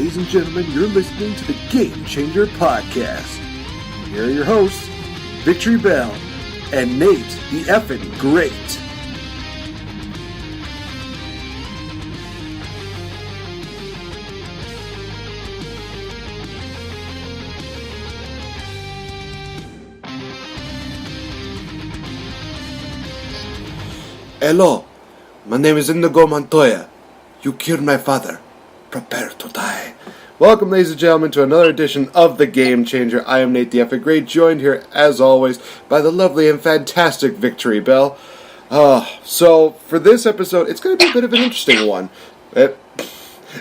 Ladies and gentlemen, you're listening to the Game Changer Podcast. Here are your hosts, VictoriBelle and NateFNGreat. Hello, my name is Inigo Montoya. You killed my father. Prepare to die. Welcome, ladies and gentlemen, to another edition of The Game Changer. I am NateFNGreat, joined here, as always, by the lovely and fantastic VictoriBelle. So, for this episode, it's going to be a bit of an interesting one. And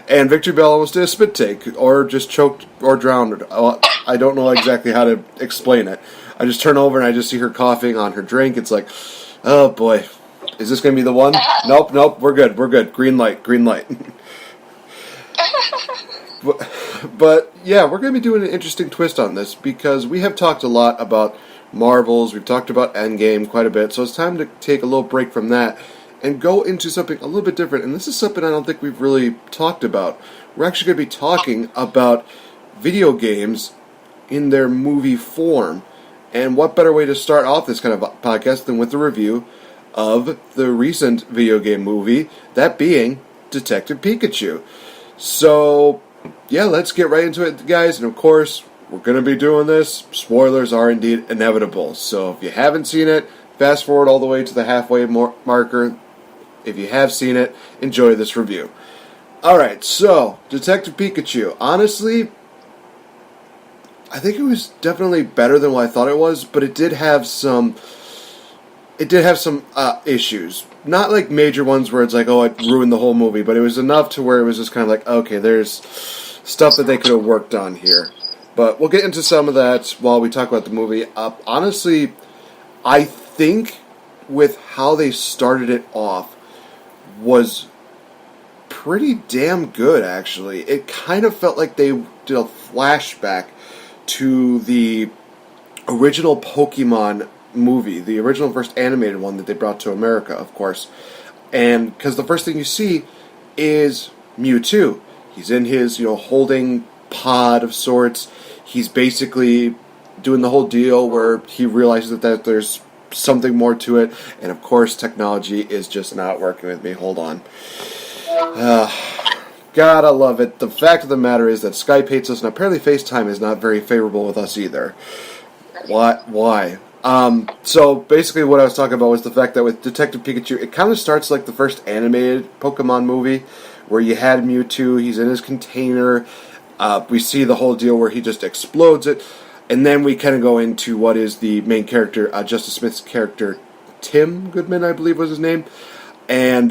VictoriBelle almost did a spit take, or just choked or drowned. I don't know exactly how to explain it. I just turn over and I just see her coughing on her drink. It's like, oh boy. Is this going to be the one? Nope, we're good. Green light. But yeah, we're going to be doing an interesting twist on this, because we have talked a lot about Marvels, we've talked about Endgame quite a bit, so it's time to take a little break from that and go into something a little bit different, and this is something I don't think we've really talked about. We're actually going to be talking about video games in their movie form, and what better way to start off this kind of podcast than with a review of the recent video game movie, that being Detective Pikachu. So, yeah, let's get right into it, guys. And of course, we're going to be doing this. Spoilers are indeed inevitable. So if you haven't seen it, fast forward all the way to the halfway marker. If you have seen it, enjoy this review. Alright, so, Detective Pikachu. Honestly, I think it was definitely better than what I thought it was, but it did have some issues. Not like major ones where it's like, oh, it ruined the whole movie, but it was enough to where it was just kind of like, okay, there's stuff that they could have worked on here. But we'll get into some of that while we talk about the movie. Honestly, I think with how they started it off was pretty damn good, actually. It kind of felt like they did a flashback to the original Pokemon movie, the original first animated one that they brought to America, of course. And because the first thing you see is Mewtwo. He's in his, holding pod of sorts. He's basically doing the whole deal where he realizes that there's something more to it. And of course, technology is just not working with me. Hold on. Gotta love it. The fact of the matter is that Skype hates us, and apparently FaceTime is not very favorable with us either. Why? So basically what I was talking about was the fact that with Detective Pikachu, it kind of starts like the first animated Pokemon movie, where you had Mewtwo, he's in his container, we see the whole deal where he just explodes it, and then we kind of go into what is the main character, Justice Smith's character, Tim Goodman, I believe was his name, and,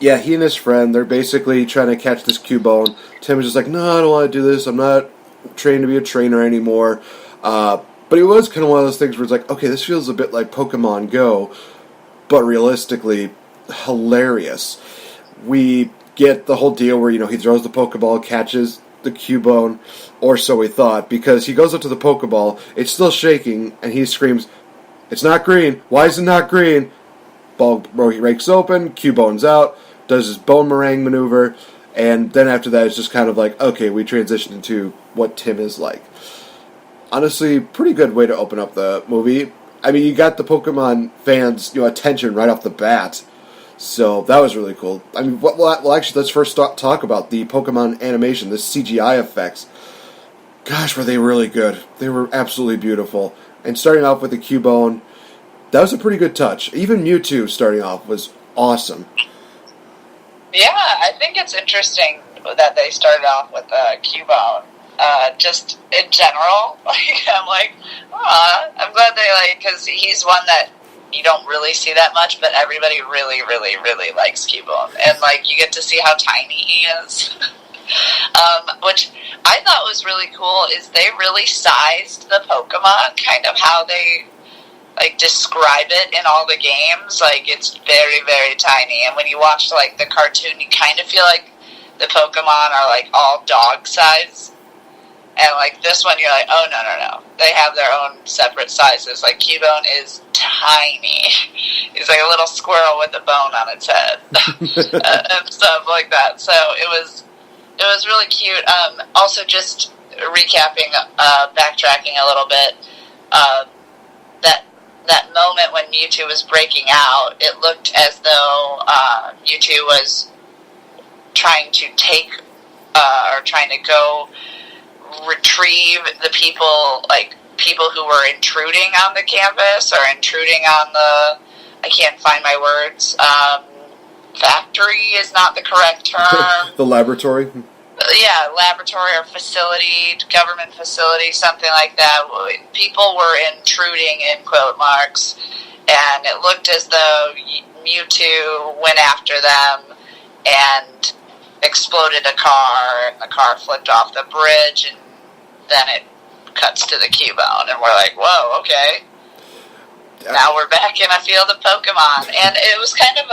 yeah, he and his friend, they're basically trying to catch this Cubone. Tim is just like, no, I don't want to do this, I'm not trained to be a trainer anymore, but it was kind of one of those things where it's like, okay, this feels a bit like Pokemon Go, but realistically hilarious. We get the whole deal where, he throws the Pokeball, catches the Cubone, or so we thought, because he goes up to the Pokeball, it's still shaking, and he screams, "It's not green! Why is it not green?" Ball breaks open, Cubone's out, does his bone meringue maneuver, and then after that it's just kind of like, okay, we transition into what Tim is like. Honestly, pretty good way to open up the movie. I mean, you got the Pokemon fans' attention right off the bat, so that was really cool. I mean, well, actually, let's first talk about the Pokemon animation, the CGI effects. Gosh, were they really good. They were absolutely beautiful. And starting off with the Cubone, that was a pretty good touch. Even Mewtwo starting off was awesome. Yeah, I think it's interesting that they started off with Cubone. Just in general, I'm like, I'm glad they because he's one that you don't really see that much, but everybody really, really, really likes Cubone, and you get to see how tiny he is. Which I thought was really cool is they really sized the Pokemon, kind of how they describe it in all the games. It's very, very tiny, and when you watch the cartoon, you kind of feel like the Pokemon are all dog size. And this one, you're like, oh, no. They have their own separate sizes. Cubone is tiny. He's like a little squirrel with a bone on its head. And stuff like that. So it was was really cute. Also, just recapping, backtracking a little bit, that moment when Mewtwo was breaking out, it looked as though Mewtwo was trying to take or trying to go retrieve the people who were intruding on the campus or intruding on the, I can't find my words, factory is not the correct term. The laboratory? Yeah, laboratory or facility, government facility, something like that. People were intruding, in quote marks, and it looked as though Mewtwo went after them and exploded a car, and the car flipped off the bridge, and then it cuts to the Cubone, and we're like, whoa, okay. Now we're back in a field of Pokemon. And it was kind of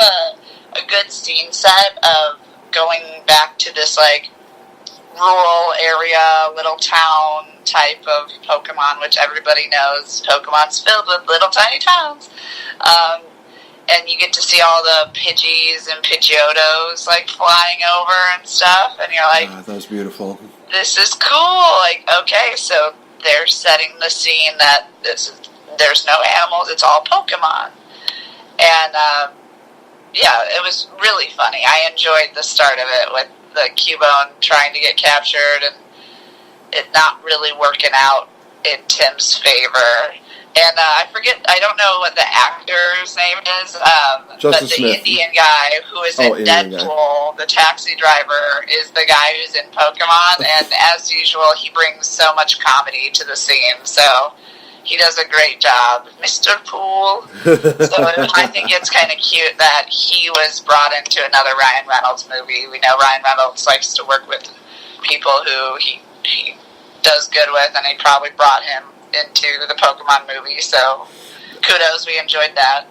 a good scene set of going back to this, like, rural area, little town type of Pokemon, which everybody knows Pokemon's filled with little tiny towns. And you get to see all the Pidgeys and Pidgeotos, like, flying over and stuff, and you're like... that was beautiful. This is cool! Like, okay, so they're setting the scene that there's no animals, it's all Pokemon. And, yeah, it was really funny. I enjoyed the start of it with the Cubone trying to get captured and it not really working out in Tim's favor. And I don't know what the actor's name is, but the Smith. Indian guy who is in Deadpool, the taxi driver, is the guy who's in Pokemon, and as usual, he brings so much comedy to the scene, so he does a great job. Mr. Poole. So I think it's kind of cute that he was brought into another Ryan Reynolds movie. We know Ryan Reynolds likes to work with people who he does good with, and he probably brought him into the Pokemon movie, so kudos, we enjoyed that.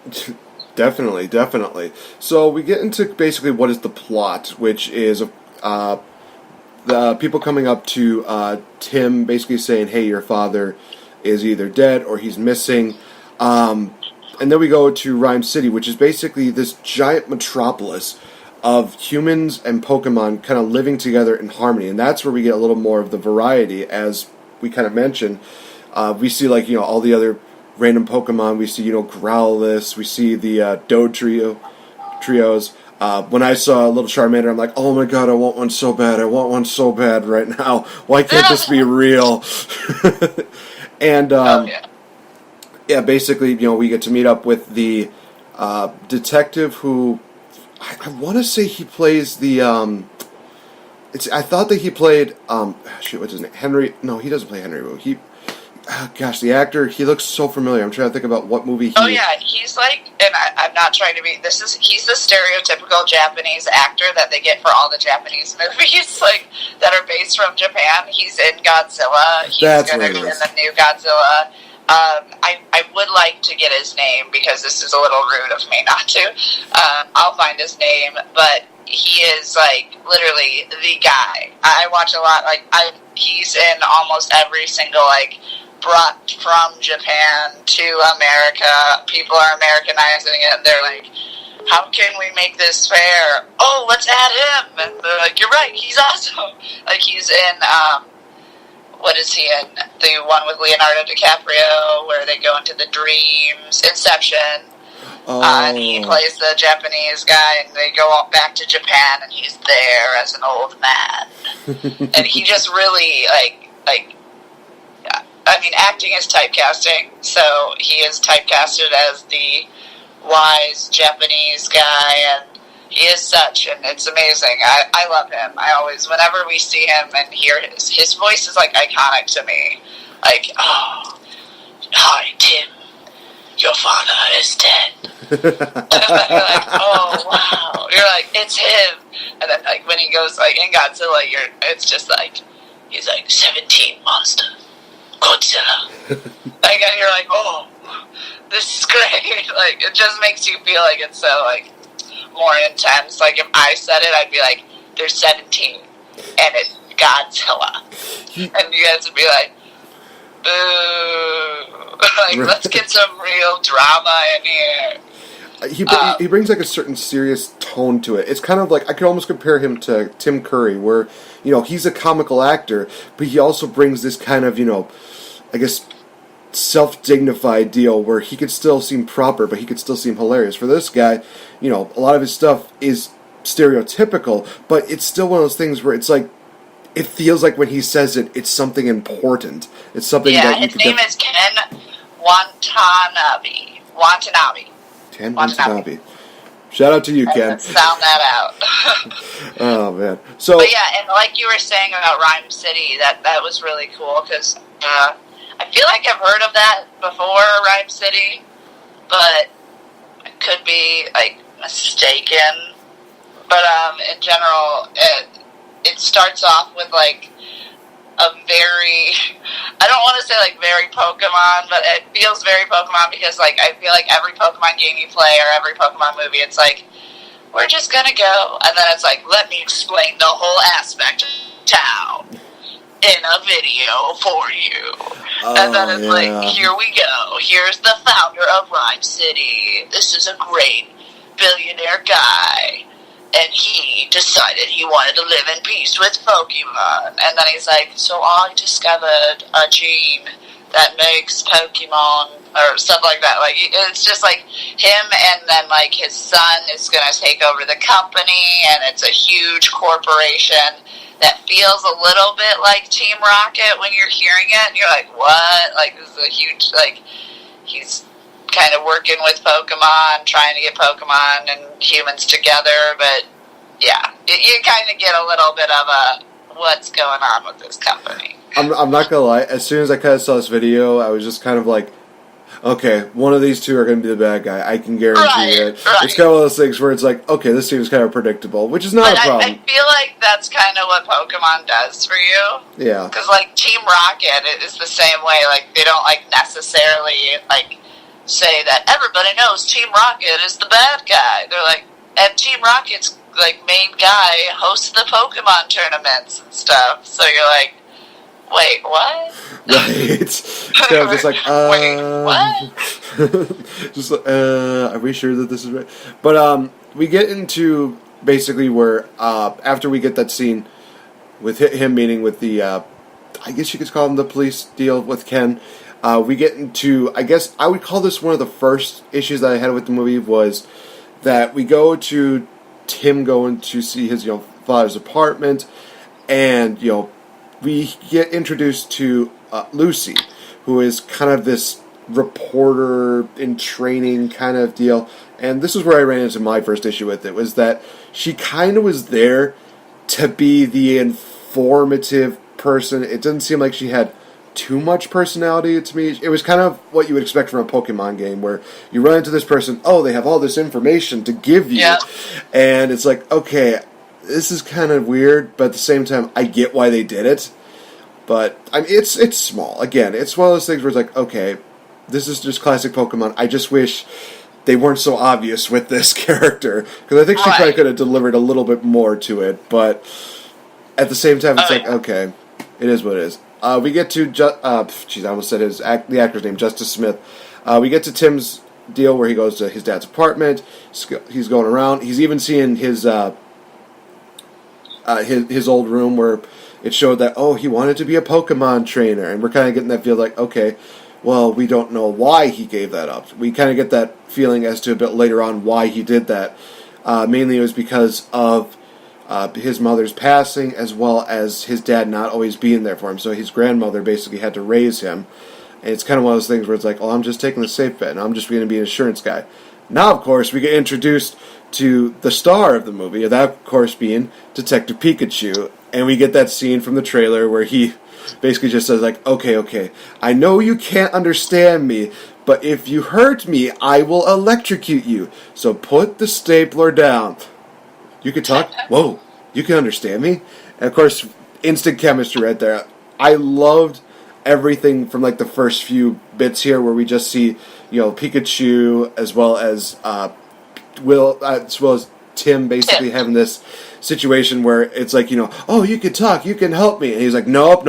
Definitely. So we get into basically what is the plot, which is the people coming up to Tim basically saying, hey, your father is either dead or he's missing. And then we go to Rhyme City, which is basically this giant metropolis of humans and Pokemon kind of living together in harmony. And that's where we get a little more of the variety, as we kind of mentioned. We see, like, all the other random Pokemon. We see, Growlithe. We see the trios. When I saw a little Charmander, I'm like, oh my god, I want one so bad. I want one so bad right now. Why can't this be real? And, yeah, basically, we get to meet up with the detective who, I want to say he plays the, I thought that he played, what's his name? Henry, no, he doesn't play Henry Wu. The actor, he looks so familiar. I'm trying to think about what movie he... Oh, yeah, he's like, and I'm not trying to be, he's the stereotypical Japanese actor that they get for all the Japanese movies, like, that are based from Japan. He's in Godzilla. He's going to be in the new Godzilla. I would like to get his name, because this is a little rude of me not to. I'll find his name, but he is, like, literally the guy. I watch a lot, like, he's in almost every single, like, brought from Japan to America. People are Americanizing it, and they're like, how can we make this fair? Oh, let's add him. And they're like, you're right, he's awesome. Like, he's in, what is he in? The one with Leonardo DiCaprio, where they go into the dreams. Inception. And he plays the Japanese guy, and they go back to Japan, and he's there as an old man. And he just really, like, I mean, acting is typecasting, so he is typecasted as the wise Japanese guy, and he is such, and it's amazing. I love him. I always, whenever we see him and hear his voice is, like, iconic to me. Like, oh, hi, Tim, your father is dead. And then you're like, oh, wow. You're like, it's him. And then, like, when he goes, like, in Godzilla, it's just like, he's like, 17 monster. Godzilla. Like, and you're like, oh, this is great. Like, it just makes you feel like it's so, like, more intense. Like, if I said it, I'd be like, there's 17, and it's Godzilla. And you guys would be like, boo. Like, let's get some real drama in here. he brings like a certain serious tone to it. It's kind of like I could almost compare him to Tim Curry, where he's a comical actor, but he also brings this kind of I guess self-dignified deal where he could still seem proper, but he could still seem hilarious. For this guy, a lot of his stuff is stereotypical, but it's still one of those things where it's like it feels like when he says it, it's something important. It's something that you his name is Ken Watanabe. Ken Watanabe. Shout out to you, Ken. Sound that out. Oh man. So, but yeah, and like you were saying about Rhyme City, that was really cool because I feel like I've heard of that before, Rhyme City, but I could be like mistaken. But in general, it starts off with like a very, I don't want to say like very Pokemon, but it feels very Pokemon because like I feel like every Pokemon game you play or every Pokemon movie, it's like, we're just gonna go, and then it's like, let me explain the whole aspect of town in a video for you. And then it's like, here we go, here's the founder of Rhyme City. This is a great billionaire guy. And he decided he wanted to live in peace with Pokemon. And then he's like, so I discovered a gene that makes Pokemon, or stuff like that. Like, it's just like him, and then like his son is going to take over the company, and it's a huge corporation that feels a little bit like Team Rocket when you're hearing it, and you're like, what? Like, this is a huge, like, he's kind of working with Pokemon, trying to get Pokemon and humans together, but yeah, you kind of get a little bit of a what's going on with this company. I'm not gonna lie, as soon as I kind of saw this video, I was just kind of like, okay, one of these two are going to be the bad guy. I can guarantee it. Right. It's kind of one of those things where it's like, okay, this seems kind of predictable, which is not a problem. I feel like that's kind of what Pokemon does for you. Yeah. Because, like, Team Rocket is the same way. Like, they don't, like, necessarily, like, say that everybody knows Team Rocket is the bad guy. They're like, and Team Rocket's, like, main guy hosts the Pokemon tournaments and stuff. So you're like, wait, what? Right. So I'm just like, wait, what? Just like, are we sure that this is right? But we get into basically where after we get that scene with him meeting with the, I guess you could call him the police deal with Ken. We get into, I guess I would call this one of the first issues that I had with the movie was that we go to Tim going to see his father's apartment, and we get introduced to Lucy, who is kind of this reporter in training kind of deal. And this is where I ran into my first issue with it, was that she kind of was there to be the informative person. It doesn't seem like she had too much personality to me. It was kind of what you would expect from a Pokemon game, where you run into this person, oh, they have all this information to give you. Yeah. And it's like, okay, this is kind of weird, but at the same time, I get why they did it. But I mean, it's small. Again, it's one of those things where it's like, okay, this is just classic Pokemon. I just wish they weren't so obvious with this character, because I think she probably could have delivered a little bit more to it. But at the same time, it's like, okay, it is what it is. We get to I almost said the actor's name, Justice Smith. We get to Tim's deal where he goes to his dad's apartment. He's going around. He's even seeing his old room where it showed that, oh, he wanted to be a Pokemon trainer, and we're kind of getting that feel like, okay, well, we don't know why he gave that up. We kind of get that feeling as to a bit later on why he did that. Mainly it was because of his mother's passing, as well as his dad not always being there for him. So his grandmother basically had to raise him. And it's kind of one of those things where it's like, oh, I'm just taking the safe bet, and I'm just going to be an insurance guy. Now, of course, we get introduced to the star of the movie, that, of course, being Detective Pikachu. And we get that scene from the trailer where he basically just says, like, okay, I know you can't understand me, but if you hurt me, I will electrocute you. So put the stapler down. You can talk? Whoa, you can understand me? And, of course, instant chemistry right there. I loved everything from, like, the first few bits here where we just see, Pikachu as well as Tim basically having this situation where it's like, oh, you can talk, you can help me. And he's like, nope.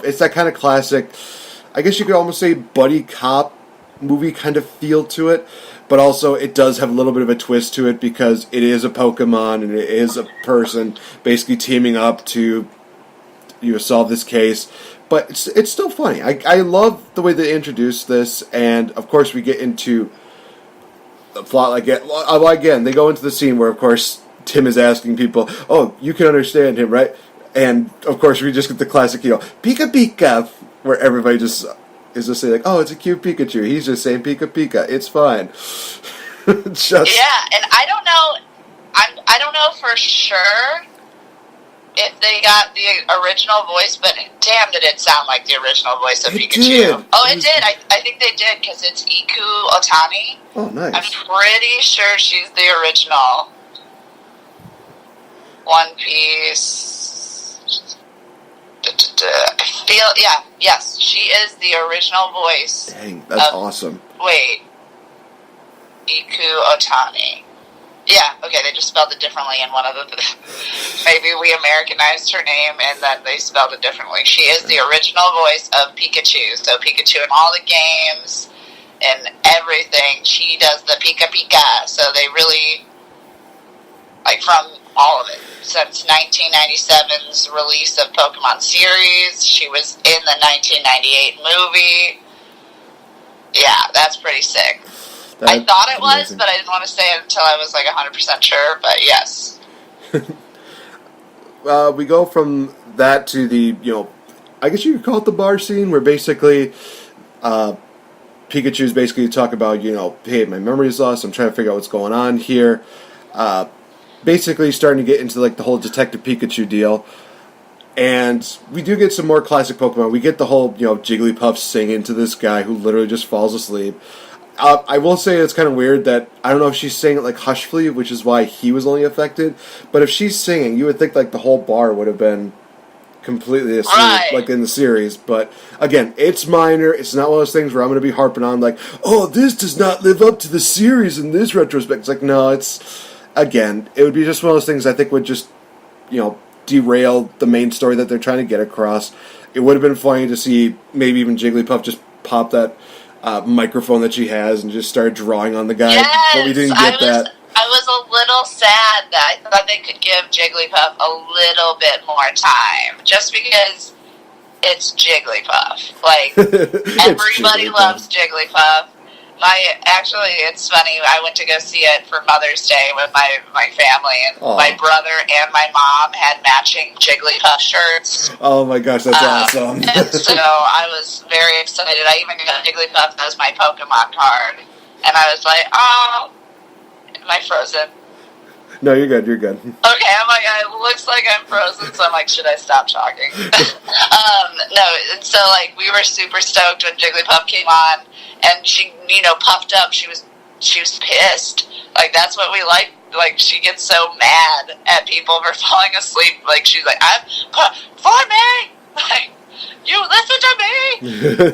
It's that kind of classic, I guess you could almost say buddy cop movie kind of feel to it, but also it does have a little bit of a twist to it because it is a Pokemon and it is a person basically teaming up to solve this case. But it's still funny. I love the way they introduced this, and of course we get into the plot. Again, they go into the scene where, of course, Tim is asking people, "Oh, you can understand him, right?" And of course, we just get the classic, "Pika Pika," where everybody just is just saying like, "Oh, it's a cute Pikachu." He's just saying "Pika Pika." It's fine. Yeah, and I don't know. I don't know for sure if they got the original voice, but damn, did it sound like the original voice of Pikachu? Did. Oh, it did. I think they did because it's Iku Otani. Oh, nice. I'm pretty sure she's the original. One Piece. Yes, she is the original voice. Dang, that's awesome. Wait. Iku Otani. Yeah, okay, they just spelled it differently in one of the... Maybe we Americanized her name and then they spelled it differently. She is the original voice of Pikachu. So Pikachu in all the games and everything, she does the Pika Pika. So they really... from all of it. Since 1997's release of Pokemon series, she was in the 1998 movie. Yeah, that's pretty sick. I thought it was, but I didn't want to say it until I was 100% sure, but yes. We go from that to the, I guess you could call it the bar scene, where basically Pikachu's basically talking about, hey, my memory's lost, I'm trying to figure out what's going on here. Basically starting to get into the whole Detective Pikachu deal. And we do get some more classic Pokemon. We get the whole, Jigglypuff singing to this guy who literally just falls asleep. I will say it's kind of weird that, I don't know if she's saying it hushfully, which is why he was only affected, but if she's singing, you would think the whole bar would have been completely asleep, right, in the series. But again, it's minor. It's not one of those things where I'm going to be harping on oh, this does not live up to the series in this retrospect. It's no, it's, again, it would be just one of those things I think would just, derail the main story that they're trying to get across. It would have been funny to see maybe even Jigglypuff just pop that microphone that she has and just start drawing on the guy. Yes, but we didn't get that. I was a little sad that I thought they could give Jigglypuff a little bit more time, just because it's Jigglypuff. Everybody loves Jigglypuff. It's funny, I went to go see it for Mother's Day with my family, and my brother and my mom had matching Jigglypuff shirts. Oh my gosh, that's awesome. And so I was very excited. I even got Jigglypuff as my Pokemon card. And I was like, oh, am I frozen? No, you're good, you're good. Okay, I'm it looks like I'm frozen, so I'm should I stop talking? No, so we were super stoked when Jigglypuff came on, and she, puffed up, she was pissed. That's what we like. She gets so mad at people for falling asleep. She's I'm, for me! You listen to me!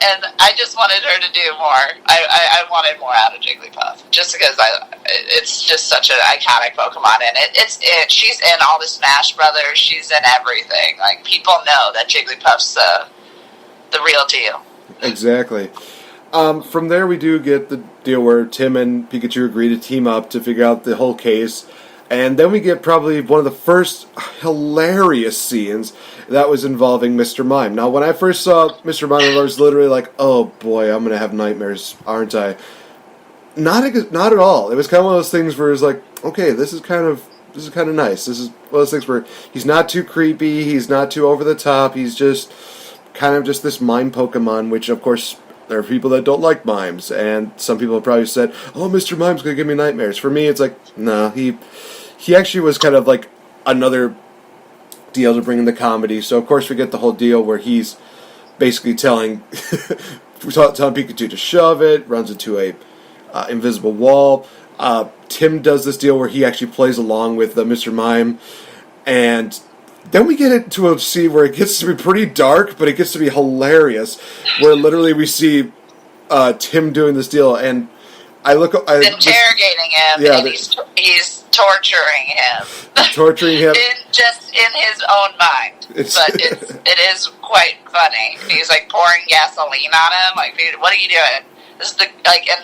And I just wanted her to do more. I wanted more out of Jigglypuff, just because it's just such an iconic Pokemon, and she's in all the Smash Brothers. She's in everything. People know that Jigglypuff's the real deal. Exactly. From there, we do get the deal where Tim and Pikachu agree to team up to figure out the whole case. And then we get probably one of the first hilarious scenes that was involving Mr. Mime. Now, when I first saw Mr. Mime, I was literally oh boy, I'm going to have nightmares, aren't I? Not at all. It was kind of one of those things where it's okay, this is kind of nice. This is one of those things where he's not too creepy, he's not too over the top, he's just kind of just this mime Pokemon, which of course there are people that don't like mimes, and some people have probably said, oh, Mr. Mime's going to give me nightmares. For me, it's no, he actually was kind of another deal to bring in the comedy. So of course we get the whole deal where he's basically telling Pikachu to shove it, runs into a invisible wall. Tim does this deal where he actually plays along with Mr. Mime, and then we get into a scene where it gets to be pretty dark, but it gets to be hilarious, where literally we see Tim doing this deal, and interrogating him, yeah, and he's torturing him. torturing him. just in his own mind. But it is quite funny. He's like pouring gasoline on him. Like, dude, what are you doing? This is and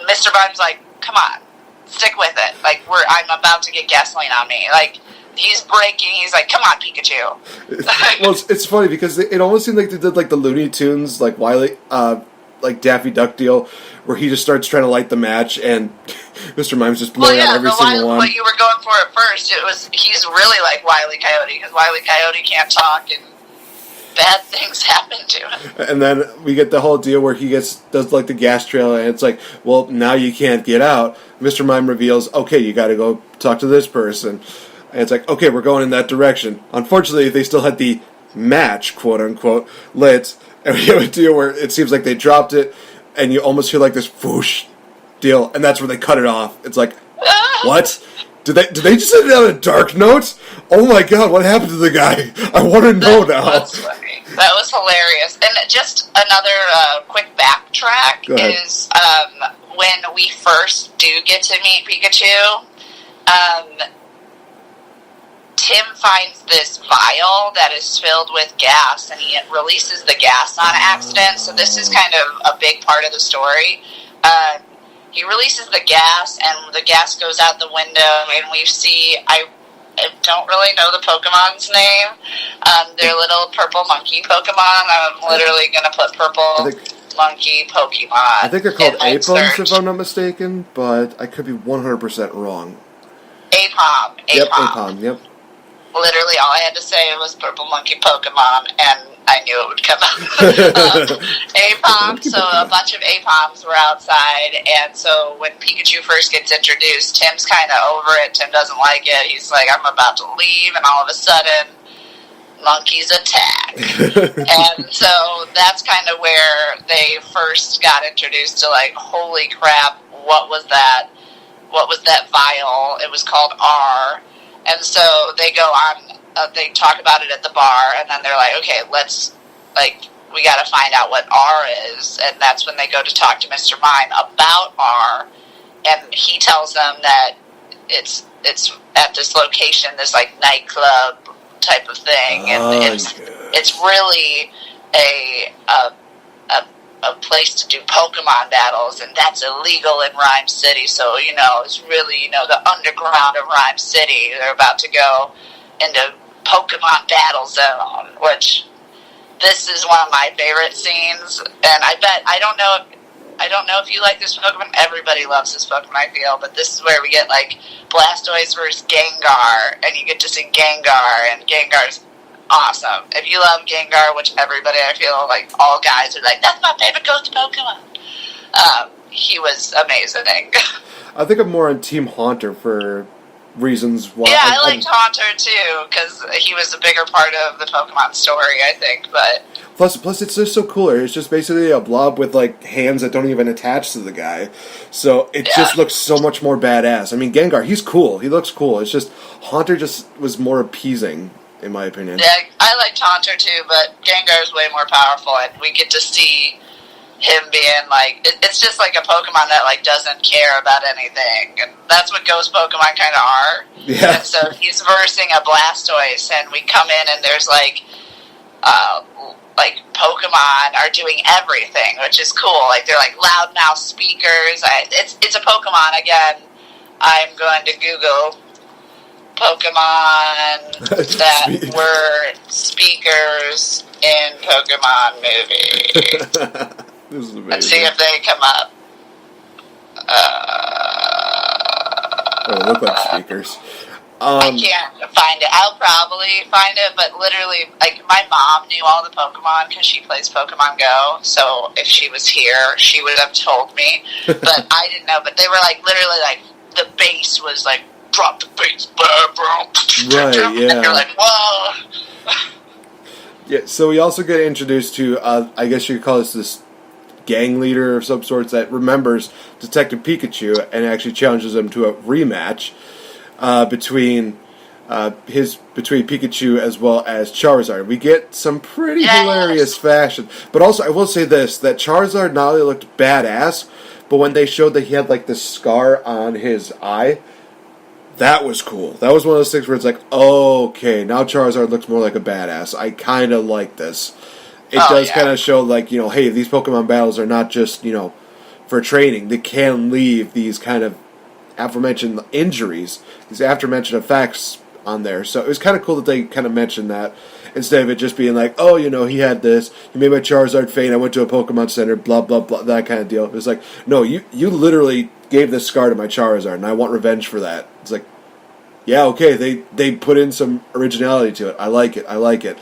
Mr. Mime's like, come on, stick with it. Like, I'm about to get gasoline on me. Like, he's breaking. He's like, come on, Pikachu. Well, it's funny because it almost seemed like they did like the Looney Tunes, like Wily, like Daffy Duck deal, where he just starts trying to light the match, and Mr. Mime's just blowing out every single one. What you were going for at first, he's really like Wile E. Coyote, because Wile E. Coyote can't talk, and bad things happen to him. And then we get the whole deal where he does like the gas trail, and it's like, well, now you can't get out. Mr. Mime reveals, okay, you got to go talk to this person. And it's like, okay, we're going in that direction. Unfortunately, they still had the match, quote unquote, lit, and we have a deal where it seems like they dropped it, and you almost hear like this whoosh deal, and that's where they cut it off. It's like, what? Did they just end it on a dark note? Oh my god, what happened to the guy? I want to know now. That's funny. That was hilarious. And just another quick backtrack is when we first do get to meet Pikachu, Tim finds this vial that is filled with gas, and he releases the gas on accident, so this is kind of a big part of the story. He releases the gas, and the gas goes out the window, and we see, I don't really know the Pokemon's name. They're little purple monkey Pokemon. I'm literally going to put purple monkey Pokemon. I think they're called Apons, if I'm not mistaken, but I could be 100% wrong. Apom. Yep, Apom, yep. Literally, all I had to say was purple monkey Pokemon, and I knew it would come up. Apom, so a bunch of Apoms were outside, and so when Pikachu first gets introduced, Tim's kind of over it. Tim doesn't like it. He's like, I'm about to leave, and all of a sudden, monkeys attack. And so that's kind of where they first got introduced to, like, holy crap, what was that? What was that vial? It was called R. And so they go on, they talk about it at the bar, and then they're like, okay, we got to find out what R is. And that's when they go to talk to Mr. Mime about R. And he tells them that it's at this location, this, like, nightclub type of thing. And it's really a place to do Pokemon battles, and that's illegal in Rhyme City. So, it's really, the underground of Rhyme City. They're about to go into Pokemon Battle Zone, which this is one of my favorite scenes. And I don't know if you like this Pokemon. Everybody loves this Pokemon, I feel, but this is where we get, like, Blastoise versus Gengar, and you get to see Gengar, and Gengar's awesome. If you love Gengar, which everybody, I feel like all guys are like, that's my favorite ghost Pokemon. He was amazing. I think I'm more on Team Haunter for reasons why. Yeah, I liked Haunter too, because he was a bigger part of the Pokemon story, I think. But plus, it's just so cooler. It's just basically a blob with, like, hands that don't even attach to the guy. So it just looks so much more badass. I mean, Gengar, he's cool. He looks cool. It's just Haunter just was more appeasing, in my opinion. Yeah, I liked Haunter too, but Gengar is way more powerful, and we get to see him being, like, it's just like a Pokemon that, like, doesn't care about anything, and that's what ghost Pokemon kind of are. Yeah. And so he's versing a Blastoise, and we come in, and there's, like Pokemon are doing everything, which is cool. Like, they're, like, loudmouth speakers. It's a Pokemon, again. I'm going to Google Pokemon that were speakers in Pokemon movies. This is amazing. Let's see if they come up. They look like speakers. I can't find it. I'll probably find it, but literally, like, my mom knew all the Pokemon because she plays Pokemon Go, so if she was here, she would have told me, but I didn't know. But they were, like, literally, like, the bass was, like, drop the bass, bro. Right, yeah. And you're like, whoa. Yeah, so we also get introduced to, I guess you could call this gang leader of some sorts that remembers Detective Pikachu and actually challenges him to a rematch between Pikachu as well as Charizard. We get some pretty hilarious fashion. But also, I will say this, that Charizard not only looked badass, But when they showed that he had like this scar on his eye, that was cool. That was one of those things where it's like, okay, now Charizard looks more like a badass. I kind of like this. It does kind of show, like, hey, these Pokemon battles are not just, for training. They can leave these kind of aforementioned injuries, these after-mentioned effects on there. So it was kind of cool that they kind of mentioned that, instead of it just being like, oh, he had this, he made my Charizard faint, I went to a Pokemon Center, blah, blah, blah, that kind of deal. It was like, no, you literally gave this scar to my Charizard, and I want revenge for that. It's like, yeah, okay, they put in some originality to it. I like it.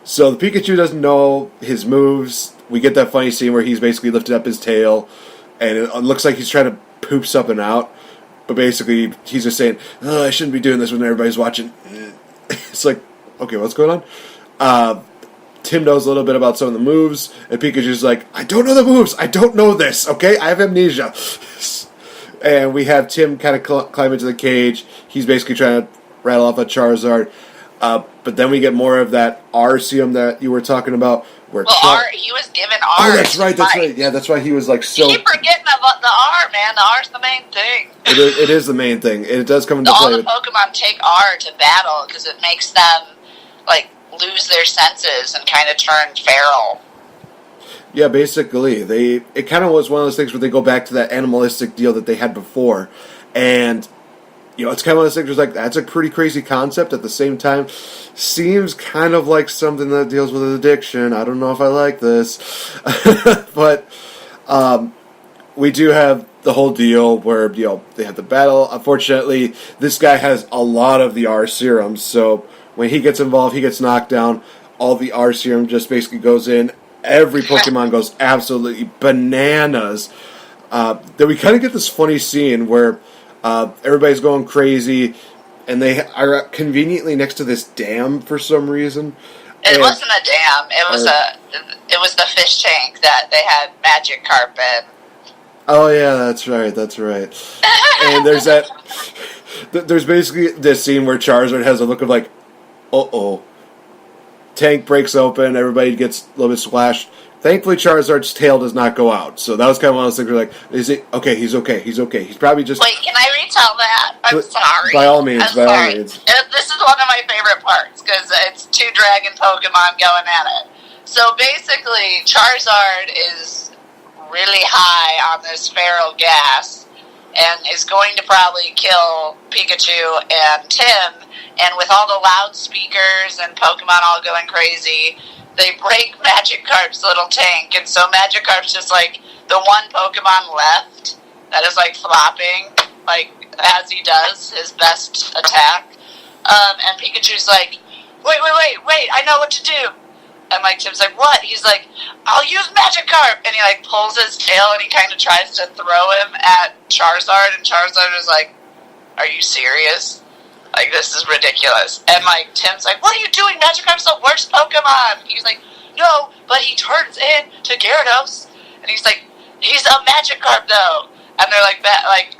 So the Pikachu doesn't know his moves. We get that funny scene where he's basically lifted up his tail, and it looks like he's trying to poop something out. But basically, he's just saying, oh, I shouldn't be doing this when everybody's watching. It's like, okay, what's going on? Tim knows a little bit about some of the moves, and Pikachu's like, I don't know the moves. I don't know this, okay? I have amnesia. And we have Tim kind of climb into the cage. He's basically trying to rattle off a Charizard. But then we get more of that Arceum that you were talking about. Where he was given R. Oh, that's right. Yeah, that's why he was like so... You keep forgetting about the R, man. The R's the main thing. It is the main thing. It does come into play. All the Pokemon take R to battle because it makes them, like, lose their senses and kind of turn feral. Yeah, basically. It kind of was one of those things where they go back to that animalistic deal that they had before. And... it's kind of one of those things where it's like, that's a pretty crazy concept. At the same time, seems kind of like something that deals with addiction. I don't know if I like this. But we do have the whole deal where, they have the battle. Unfortunately, this guy has a lot of the R serums. So when he gets involved, he gets knocked down. All the R serum just basically goes in. Every Pokemon goes absolutely bananas. Then we kind of get this funny scene where... everybody's going crazy, and they are conveniently next to this dam for some reason. It wasn't a dam. It was the fish tank that they had Magikarp in. Oh yeah, that's right. And there's there's basically this scene where Charizard has a look of like, uh-oh. Tank breaks open, everybody gets a little bit splashed. Thankfully, Charizard's tail does not go out. So that was kind of one of those things where like, is it okay? He's okay. He's probably just... Wait, can I retell that? I'm sorry. By all means. This is one of my favorite parts because it's two dragon Pokemon going at it. So basically, Charizard is really high on this feral gas and is going to probably kill Pikachu and Tim. And with all the loudspeakers and Pokemon all going crazy... they break Magikarp's little tank, and so Magikarp's just, like, the one Pokemon left that is, like, flopping, like, as he does his best attack. And Pikachu's like, wait, I know what to do. And, like, Tim's like, what? He's like, I'll use Magikarp! And he, like, pulls his tail, and he kind of tries to throw him at Charizard, and Charizard is like, are you serious? Like, this is ridiculous. And, like, Tim's like, what are you doing? Magikarp's the worst Pokemon. He's like, no, but he turns into Gyarados. And he's like, he's a Magikarp, though. And they're, like,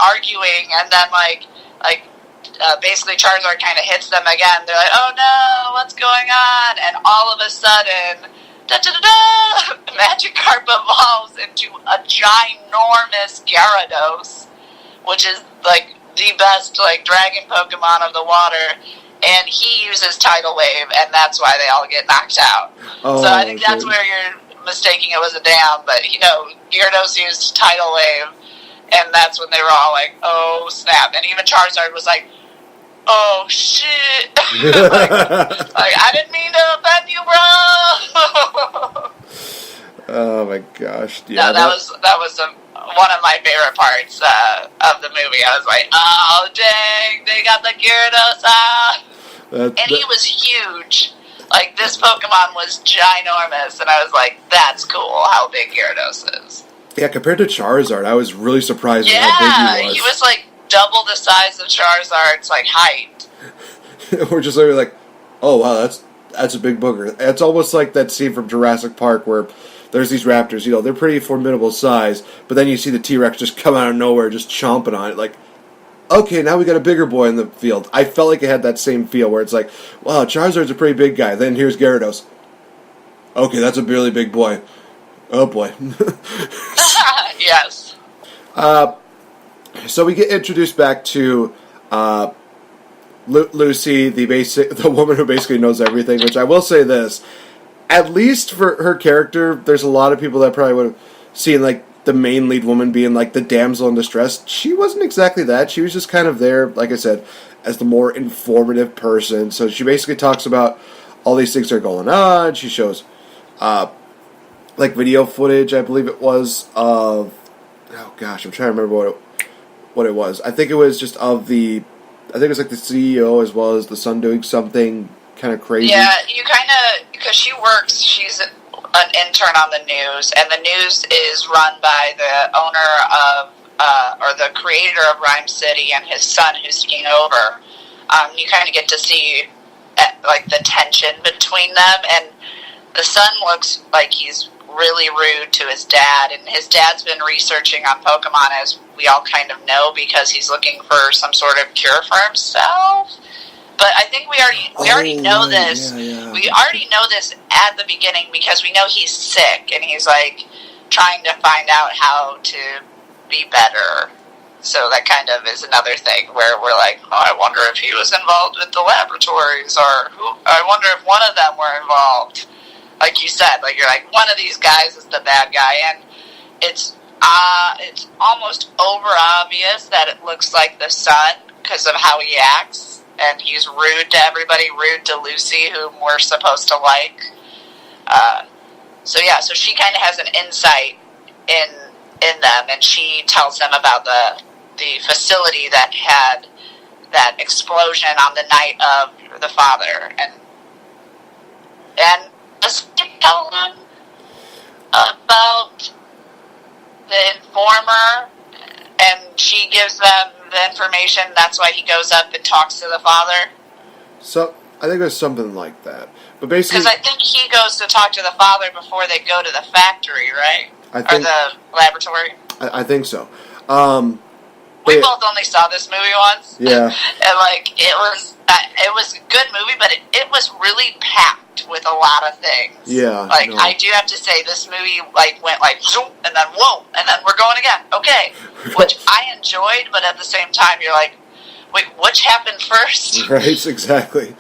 arguing. And then, basically Charizard kind of hits them again. They're like, oh, no, what's going on? And all of a sudden, da-da-da-da, Magikarp evolves into a ginormous Gyarados, which is, like, the best, like, dragon Pokemon of the water, and he uses Tidal Wave, and that's why they all get knocked out. Oh, so I think that's where you're mistaking it was a dam, but, Gyarados used Tidal Wave, and that's when they were all like, oh, snap. And even Charizard was like, oh, shit. I didn't mean to offend you, bro. Oh, my gosh. Yeah, no, that was one of my favorite parts of the movie. I was like, oh, dang, they got the Gyarados out. And he was huge. Like, this Pokemon was ginormous, and I was like, that's cool how big Gyarados is. Yeah, compared to Charizard, I was really surprised at how big he was. He was, like, double the size of Charizard's, like, height. We're just literally like, oh, wow, that's a big booger. It's almost like that scene from Jurassic Park where there's these raptors, they're pretty formidable size, but then you see the T-Rex just come out of nowhere, just chomping on it, like, okay, now we got a bigger boy in the field. I felt like it had that same feel, where it's like, wow, Charizard's a pretty big guy, then here's Gyarados. Okay, that's a really big boy. Oh, boy. Yeah, Yes. So we get introduced back to Lucy, the woman who basically knows everything. Which I will say this, at least for her character, there's a lot of people that probably would have seen like the main lead woman being like the damsel in distress. She wasn't exactly that. She was just kind of there, like I said, as the more informative person. So she basically talks about all these things that are going on. She shows like video footage, I believe it was, of, oh gosh, I'm trying to remember what it was. I think it was just of I think it was like the CEO as well as the son doing something kind of crazy. Yeah, you kind of, because she's an intern on the news, and the news is run by the owner of, or the creator of Rhyme City and his son who's taking over. You kind of get to see like the tension between them, and the son looks like he's really rude to his dad, and his dad's been researching on Pokemon, as we all kind of know, because he's looking for some sort of cure for himself. But I think we already know this. Yeah. We already know this at the beginning because we know he's sick and he's like trying to find out how to be better. So that kind of is another thing where we're like, oh, I wonder if he was involved with the laboratories, or I wonder if one of them were involved. Like you said, like you're like, one of these guys is the bad guy, and it's almost over obvious that it looks like the son because of how he acts, and he's rude to everybody, rude to Lucy, whom we're supposed to like. So she kind of has an insight in them, and she tells them about the facility that had that explosion on the night of the father, and does she tell them about the informer, and she gives them the information. That's why he goes up and talks to the father. So I think there's something like that, but basically, because I think he goes to talk to the father before they go to the factory, right? Or the laboratory. I think so. We both only saw this movie once. Yeah. And like it was a good movie, but it was really packed with a lot of things. Yeah. Like I do have to say, this movie like went like zoom, and then whoa, and then we're going again. Okay, which I enjoyed, but at the same time, you're like, wait, which happened first? Right. Exactly.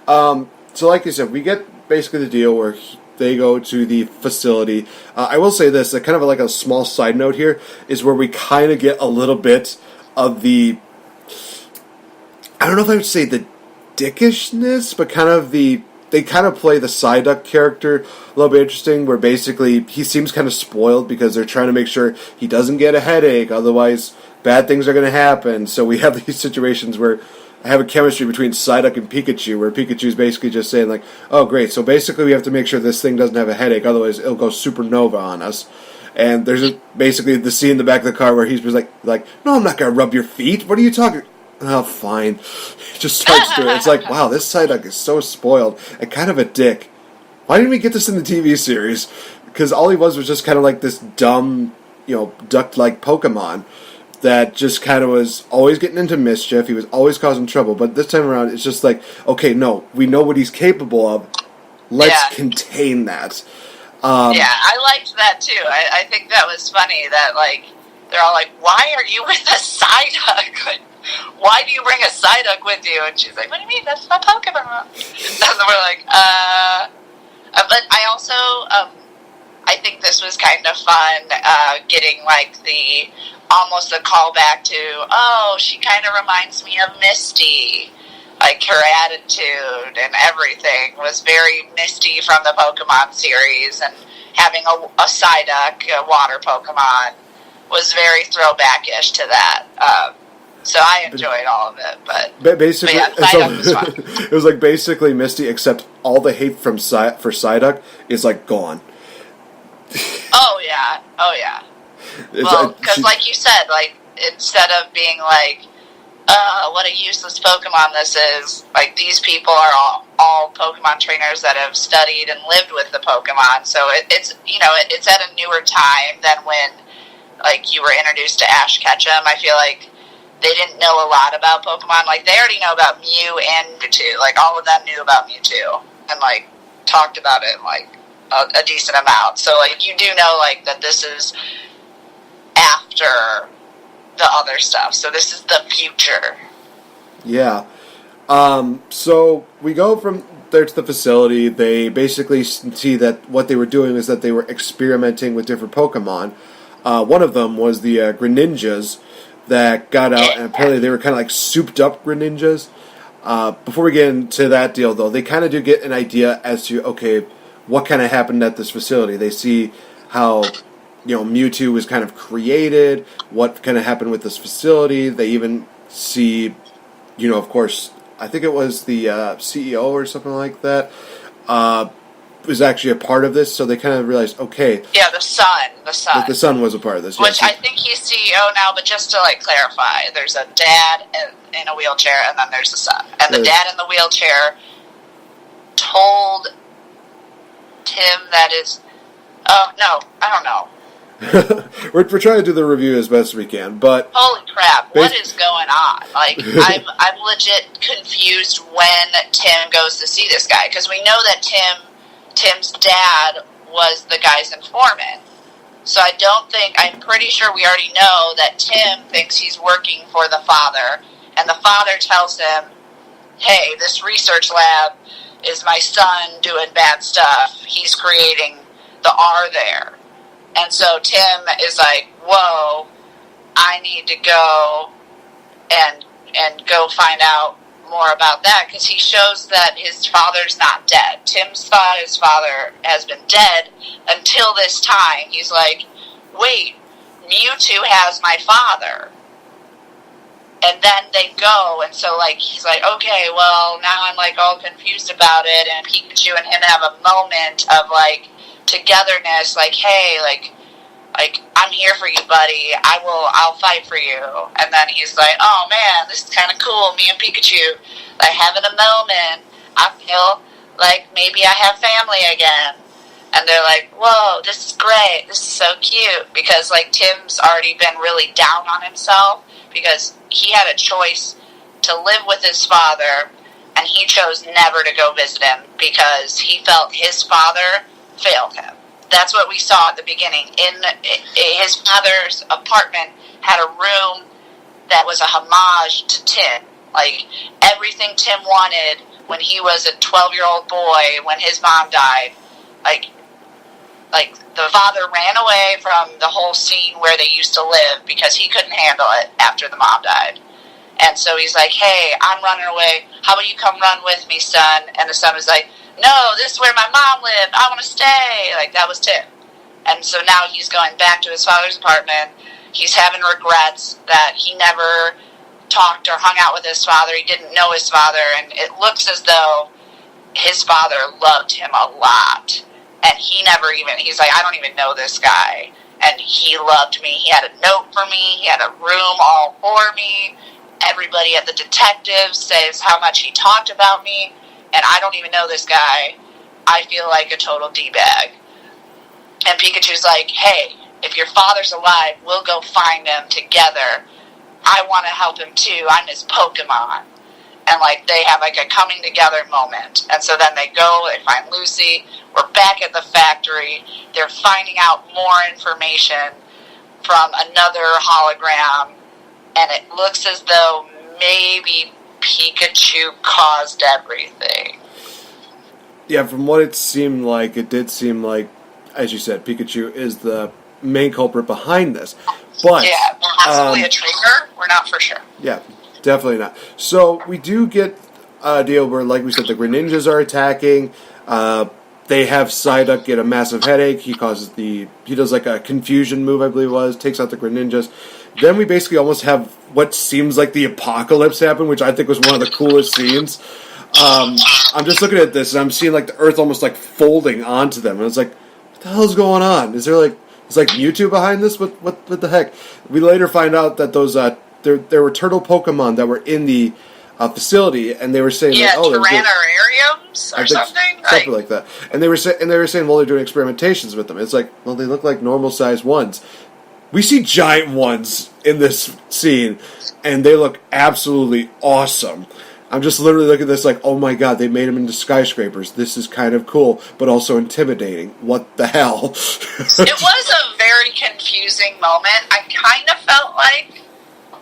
So like you said, we get basically the deal where they go to the facility. I will say this, kind of like a small side note here, is where we kind of get a little bit of the, I don't know if I would say the dickishness, but kind of they kind of play the Psyduck character a little bit interesting, where basically he seems kind of spoiled because they're trying to make sure he doesn't get a headache, otherwise bad things are going to happen. So we have these situations where I have a chemistry between Psyduck and Pikachu, where Pikachu's basically just saying like, oh great, so basically we have to make sure this thing doesn't have a headache, otherwise it'll go supernova on us. And there's basically the scene in the back of the car where he's just like, no, I'm not going to rub your feet. What are you talking? Oh, fine. He just starts doing it. It's like, wow, this Psyduck is so spoiled and kind of a dick. Why didn't we get this in the TV series? Because all he was just kind of like this dumb, duck-like Pokemon that just kind of was always getting into mischief. He was always causing trouble. But this time around, it's just like, okay, no, we know what he's capable of. Let's contain that. I liked that too. I think that was funny that like they're all like, "Why are you with a Psyduck? Like, why do you bring a Psyduck with you?" And she's like, "What do you mean? That's my Pokemon." And we're like, But I also I think this was kind of fun, getting like almost a callback to, oh, she kind of reminds me of Misty. Like, her attitude and everything was very Misty from the Pokemon series, and having a Psyduck, a water Pokemon, was very throwback-ish to that. So I enjoyed all of it, but basically, Psyduck was fun. It was like basically Misty, except all the hate for Psyduck is like gone. Oh yeah. Well, because like you said, like, instead of being like, what a useless Pokemon this is. Like, these people are all Pokemon trainers that have studied and lived with the Pokemon. So it's it's at a newer time than when, like, you were introduced to Ash Ketchum. I feel like they didn't know a lot about Pokemon. Like, they already know about Mew and Mewtwo. Like, all of them knew about Mewtwo and, like, talked about it, like, a decent amount. So, like, you do know, like, that this is after the other stuff. So this is the future. Yeah. So we go from there to the facility. They basically see that what they were doing is that they were experimenting with different Pokemon. One of them was the Greninjas that got out, and apparently they were kind of like souped up Greninjas. Before we get into that deal, though, they kind of do get an idea as to, okay, what kind of happened at this facility. They see how, Mewtwo was kind of created, what kind of happened with this facility. They even see, of course, I think it was the CEO or something like that, was actually a part of this, so they kind of realized, okay. Yeah, the son. That the son was a part of this. Which I think he's CEO now, but just to, clarify, there's a dad in a wheelchair, and then there's the son. And the dad in the wheelchair told Tim that is... Oh, no, I don't know. we're trying to do the review as best we can, but... Holy crap, what is going on? I'm legit confused when Tim goes to see this guy, because we know that Tim's dad was the guy's informant. So I'm pretty sure we already know that Tim thinks he's working for the father, and the father tells him, hey, this research lab is my son doing bad stuff. He's creating the R there. And so Tim is like, whoa, I need to go and go find out more about that, because he shows that his father's not dead. Tim's thought his father has been dead until this time. He's like, wait, Mewtwo has my father. And then they go, and so, he's like, okay, well, now I'm, all confused about it, and Pikachu and him have a moment of, togetherness, hey, I'm here for you, buddy. I'll fight for you. And then he's like, oh man, this is kind of cool. Me and Pikachu, having a moment. I feel like maybe I have family again. And they're like, whoa, this is great. This is so cute. Because, Tim's already been really down on himself because he had a choice to live with his father, and he chose never to go visit him because he felt his father failed him. That's what we saw at the beginning. In his father's apartment had a room that was a homage to Tim. Everything Tim wanted when he was a 12-year-old boy when his mom died. The father ran away from the whole scene where they used to live because he couldn't handle it after the mom died. And so he's like, hey, I'm running away. How about you come run with me, son? And the son was like, no, this is where my mom lived. I want to stay. That was Tim. And so now he's going back to his father's apartment. He's having regrets that he never talked or hung out with his father. He didn't know his father. And it looks as though his father loved him a lot. And he's like, I don't even know this guy. And he loved me. He had a note for me. He had a room all for me. Everybody at the detective says how much he talked about me. And I don't even know this guy. I feel like a total D-bag. And Pikachu's like, hey, if your father's alive, we'll go find him together. I want to help him too. I'm his Pokemon. And, they have, a coming together moment. And so then they go, they find Lucy. We're back at the factory. They're finding out more information from another hologram. And it looks as though maybe Pikachu caused everything. Yeah, from what it did seem like, as you said, Pikachu is the main culprit behind this. But yeah, possibly a trigger. We're not for sure. Yeah, definitely not. So we do get a deal where, like we said, the Greninjas are attacking. They have Psyduck get a massive headache. He does a confusion move, I believe it was, takes out the Greninjas. Then we basically almost have what seems like the apocalypse happen, which I think was one of the coolest scenes. I'm just looking at this, and I'm seeing the Earth almost folding onto them, and it's what the hell's going on? Is there is Mewtwo behind this? What the heck? We later find out that those there were turtle Pokemon that were in the facility, and they were saying, Tyrannorariums or something like that. And they were saying, well, they're doing experimentations with them. It's well, they look like normal sized ones. We see giant ones in this scene, and they look absolutely awesome. I'm just literally looking at this like, oh my god, they made them into skyscrapers. This is kind of cool, but also intimidating. What the hell? It was a very confusing moment. I kind of felt like,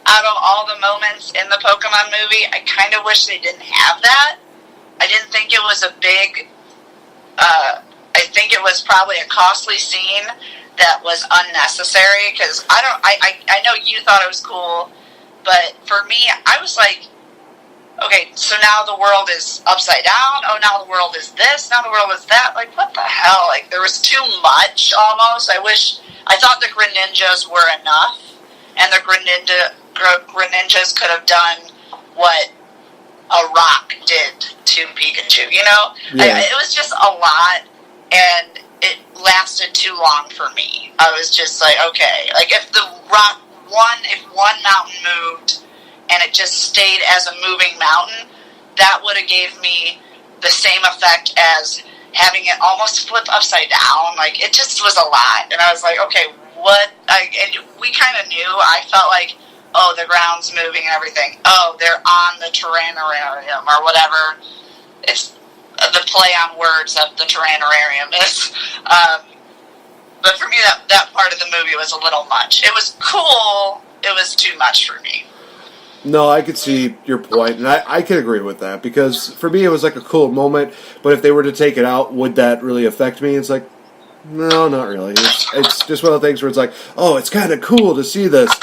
out of all the moments in the Pokemon movie, I kind of wish they didn't have that. I didn't think it was a big... I think it was probably a costly scene that was unnecessary, because I know you thought it was cool, but for me, I was like, okay, so now the world is upside down. Oh, now the world is this. Now the world is that. Like, what the hell? Like, there was too much, almost. I thought the Greninjas were enough, and the Greninjas could have done what a rock did to Pikachu, you know? Yeah. It was just a lot, and it lasted too long for me. I was just like, okay, like, if one mountain moved, and it just stayed as a moving mountain, that would have gave me the same effect as having it almost flip upside down. Like, it just was a lot. And I was like, okay, and we kind of knew. I felt like, oh, the ground's moving and everything. Oh, they're on the Terranarium or whatever. It's the play on words of the Terranarium is. But for me, that part of the movie was a little much. It was cool. It was too much for me. No, I could see your point, and I can agree with that, because for me it was like a cool moment, but if they were to take it out, would that really affect me? It's like, no, not really. It's just one of the things where it's like, oh, it's kind of cool to see this,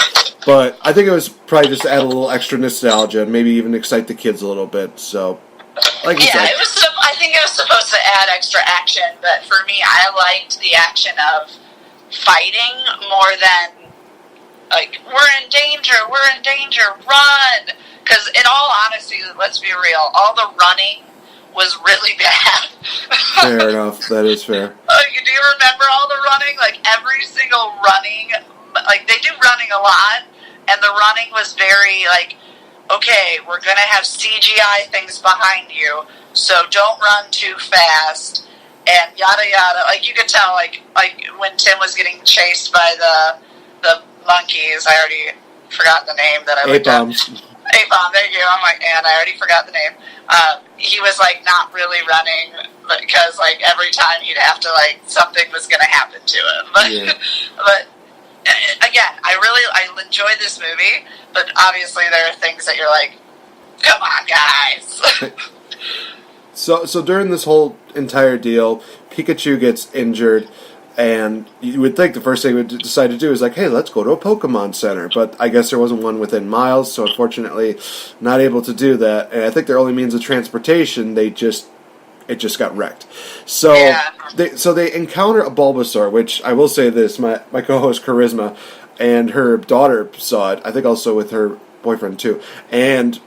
but I think it was probably just to add a little extra nostalgia and maybe even excite the kids a little bit, so, like you said. I think it was supposed to add extra action, but for me, I liked the action of fighting more than, like, we're in danger, run! Because, in all honesty, let's be real, all the running was really bad. Fair enough, that is fair. Do you remember all the running? Like, every single running, like, they do running a lot, and the running was very, like, okay, we're gonna have CGI things behind you, so don't run too fast, and yada yada. Like, you could tell, like when Tim was getting chased by the monkeys, I already forgot the name that I looked up. A-bomb, there you go. I'm like, and I already forgot the name. He was, like, not really running, because, like, every time he'd have to, like, something was going to happen to him. But, yeah. But again, I enjoyed this movie, but obviously there are things that you're like, come on, guys. So during this whole entire deal, Pikachu gets injured, and you would think the first thing we would decide to do is like, hey, let's go to a Pokemon Center. But I guess there wasn't one within miles, so unfortunately not able to do that. And I think their only means of transportation, it just got wrecked. So yeah. they encounter a Bulbasaur, which I will say this, my co-host Charisma and her daughter saw it, I think also with her boyfriend too. And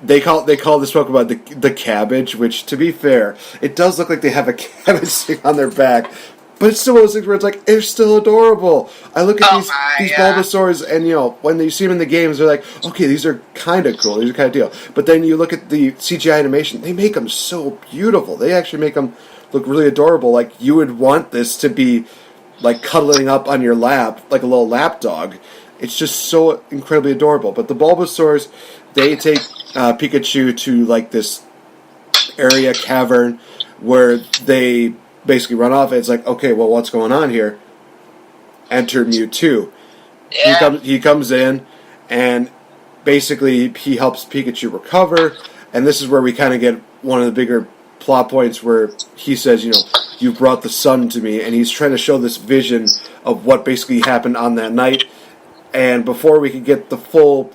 they call this Pokemon the Cabbage, which, to be fair, it does look like they have a cabbage thing on their back. But it's still one of those things where it's like, they're still adorable. I look at these Bulbasaurs, and, you know, when you see them in the games, they're like, okay, these are kind of cool, these are kind of deal. But then you look at the CGI animation, they make them so beautiful. They actually make them look really adorable. Like, you would want this to be, like, cuddling up on your lap, like a little lap dog. It's just so incredibly adorable. But the Bulbasaurs, they take Pikachu to, like, this area cavern where they basically run off. It's like, okay, well, what's going on here? Enter Mewtwo. Yeah. He comes in, and basically he helps Pikachu recover, and this is where we kind of get one of the bigger plot points where he says, you know, you brought the sun to me, and he's trying to show this vision of what basically happened on that night. And before we could get the full,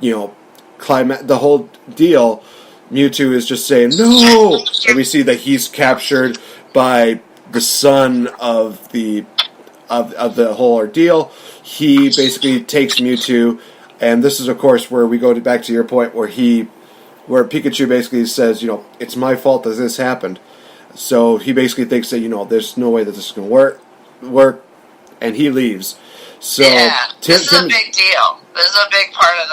you know, the whole deal, Mewtwo is just saying, no! And we see that he's captured by the son of the whole ordeal. He basically takes Mewtwo, and this is, of course, where we go back to your point where Pikachu basically says, you know, it's my fault that this happened. So he basically thinks that, you know, there's no way that this is going to work, and he leaves. So yeah, this is a big deal. This is a big part of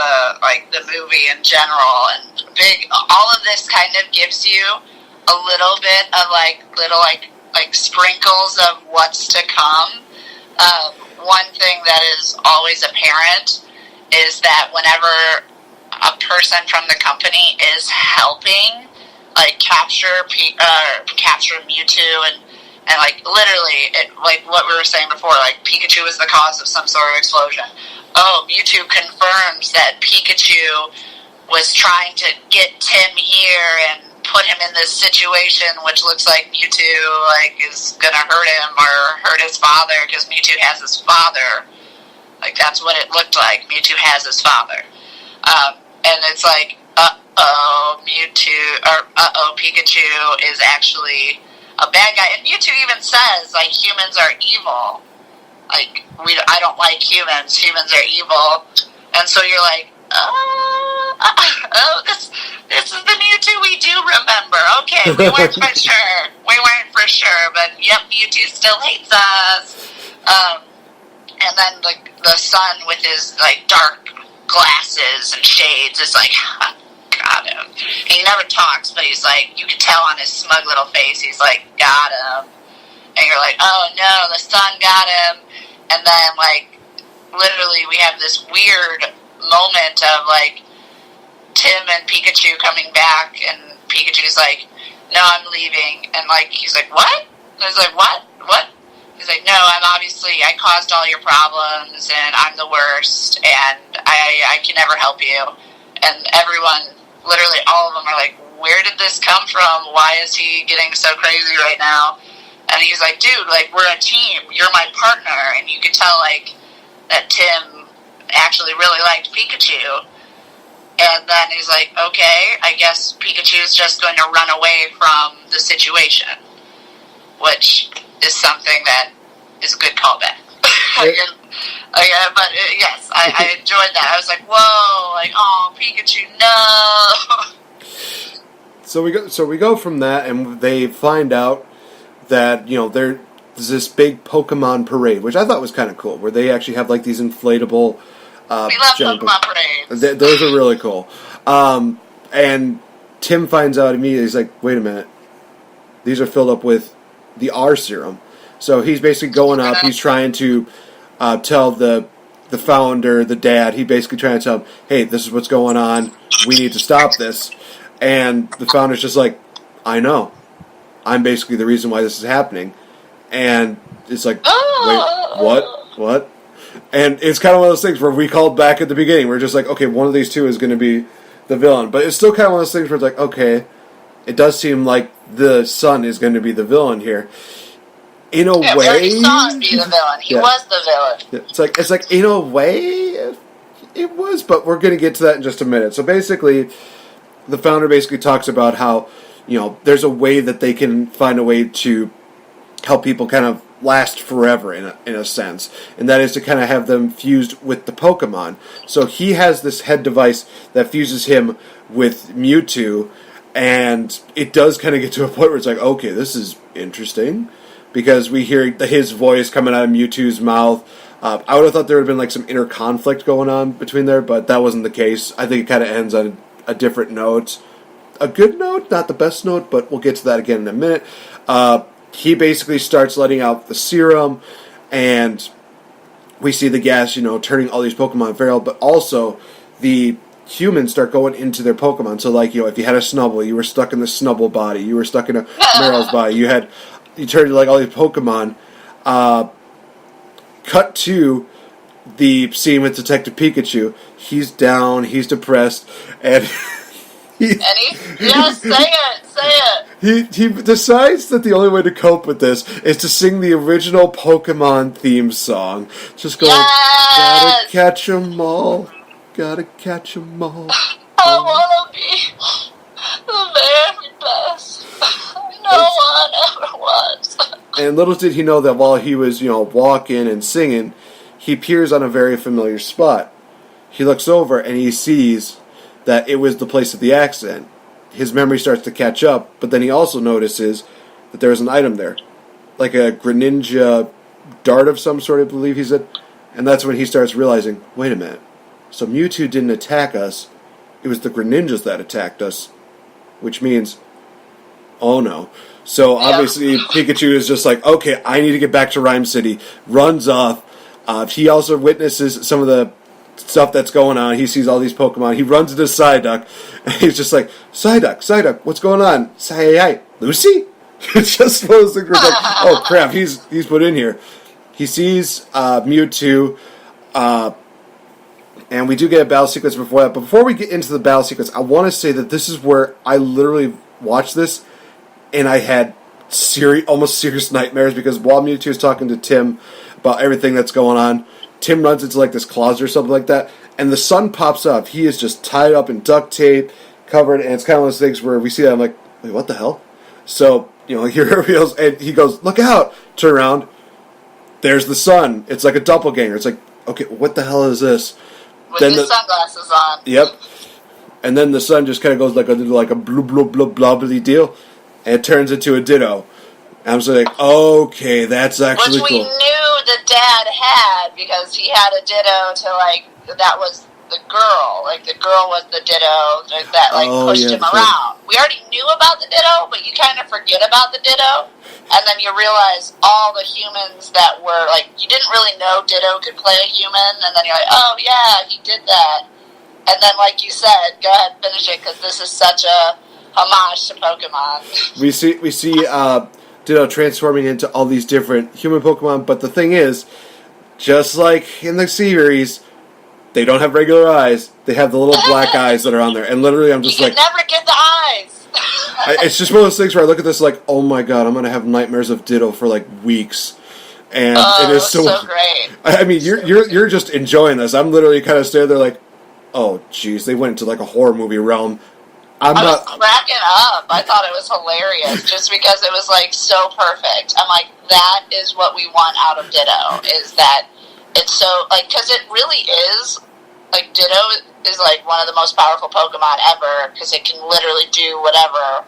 the movie in general, and all of this kind of gives you a little bit of little sprinkles of what's to come. One thing that is always apparent is that whenever a person from the company is helping, like, capture Mewtwo, and like, literally, like what we were saying before, like, Pikachu was the cause of some sort of explosion. Oh, Mewtwo confirms that Pikachu was trying to get Tim here and put him in this situation, which looks like Mewtwo, like, is gonna hurt him or hurt his father, because Mewtwo has his father. Like, that's what it looked like. Mewtwo has his father. And it's like, Pikachu is actually a bad guy. And Mewtwo even says, like, humans are evil. Like, I don't like humans. Humans are evil. And so you're like, this is the Mewtwo we do remember. Okay, we weren't for sure. But yep, Mewtwo still hates us. And then, like, the sun with his, like, dark glasses and shades is like, got him. And he never talks, but he's like, you can tell on his smug little face, he's like, got him. And you're like, oh no, the sun got him. And then, like, literally we have this weird moment of, like, Tim and Pikachu coming back, and Pikachu's like, no, I'm leaving. And, like, he's like, what? And he's like, what? He's like, no, I caused all your problems, and I'm the worst, and I can never help you. And everyone, literally all of them are like, where did this come from? Why is he getting so crazy right now? And he's like, dude, like, we're a team. You're my partner. And you could tell, like, that Tim actually really liked Pikachu. And then he's like, okay, I guess Pikachu's just going to run away from the situation, which is something that is a good callback. Yes, I enjoyed that. I was like, whoa, like, oh, Pikachu, no. So we go from that, and they find out that, you know, there's this big Pokemon parade, which I thought was kind of cool, where they actually have, like, these inflatable... we love Pokemon parades. Those are really cool. And Tim finds out immediately, he's like, wait a minute, these are filled up with the R serum. So he's basically going up, he's trying to tell the founder, the dad, he basically trying to tell him, hey, this is what's going on, we need to stop this. And the founder's just like, I know. I'm basically the reason why this is happening. And it's like, wait, what? And it's kind of one of those things where we called back at the beginning, we're just like, okay, one of these two is going to be the villain. But it's still kind of one of those things where it's like, okay, it does seem like the son is going to be the villain here. In a way, we already saw him be the villain. He was the villain. It's like in a way it was, but we're going to get to that in just a minute. So basically, the founder basically talks about how, you know, there's a way that they can find a way to help people kind of last forever in a sense, and that is to kind of have them fused with the Pokemon. So he has this head device that fuses him with Mewtwo, and it does kind of get to a point where it's like, okay, this is interesting, because we hear his voice coming out of Mewtwo's mouth. I would have thought there would have been like some inner conflict going on between there, but that wasn't the case. I think it kind of ends on a different note. A good note, not the best note, but we'll get to that again in a minute. He basically starts letting out the serum, and we see the gas, you know, turning all these Pokemon feral, but also the humans start going into their Pokemon. So, like, you know, if you had a Snubble, you were stuck in the Snubble body. You were stuck in a Meryl's body. You turned into, like, all these Pokemon. Cut to the scene with Detective Pikachu. He's down, he's depressed, and... Yes, say it. He decides that the only way to cope with this is to sing the original Pokemon theme song. Just going, gotta catch 'em all, gotta catch 'em all. I wanna be the very best. No one ever was. And little did he know that while he was, you know, walking and singing, he peers on a very familiar spot. He looks over and he sees that it was the place of the accident. His memory starts to catch up, but then he also notices that there was an item there. Like a Greninja dart of some sort, I believe he said. And that's when he starts realizing, wait a minute, so Mewtwo didn't attack us, it was the Greninjas that attacked us. Which means, oh no. So obviously Pikachu is just like, okay, I need to get back to Rhyme City. Runs off. He also witnesses some of the stuff that's going on. He sees all these Pokemon. He runs into Psyduck, and he's just like, Psyduck, what's going on? Hey, Lucy? It's just one of those things where it's like, oh crap, he's put in here. He sees Mewtwo, and we do get a battle sequence before that. But before we get into the battle sequence, I want to say that this is where I literally watched this, and I had almost serious nightmares, because while Mewtwo is talking to Tim about everything that's going on, Tim runs into like this closet or something like that, and the sun pops up. He is just tied up in duct tape, covered, and it's kind of one of those things where we see that, I'm like, wait, what the hell? So, he reveals, and he goes, look out! Turn around, there's the sun. It's like a doppelganger. It's like, okay, what the hell is this? With his sunglasses on. Yep. And then the sun just kind of goes like a blub blub blub blobbly deal, and it turns into a Ditto. And I'm just like, okay, that's actually Which cool. we knew the dad had, because he had a Ditto to, that was the girl. Like, the girl was the Ditto that, pushed him around. We already knew about the Ditto, but you kind of forget about the Ditto. And then you realize all the humans that were, you didn't really know Ditto could play a human, and then you're like, oh, yeah, he did that. And then, like you said, go ahead, finish it, because this is such a homage to Pokemon. We see Ditto transforming into all these different human Pokemon, but the thing is, just like in the series, they don't have regular eyes. They have the little black eyes that are on there. And literally, I'm just you can never get the eyes. It's just one of those things where I look at this like, oh my god, I'm going to have nightmares of Ditto for weeks. And it is so great. I mean, you're just enjoying this. I'm literally kind of standing there like, oh jeez, they went into a horror movie realm. I was cracking up. I thought it was hilarious just because it was so perfect. I'm like, that is what we want out of Ditto, is that it's so, because it really is, Ditto is one of the most powerful Pokemon ever, because it can literally do whatever.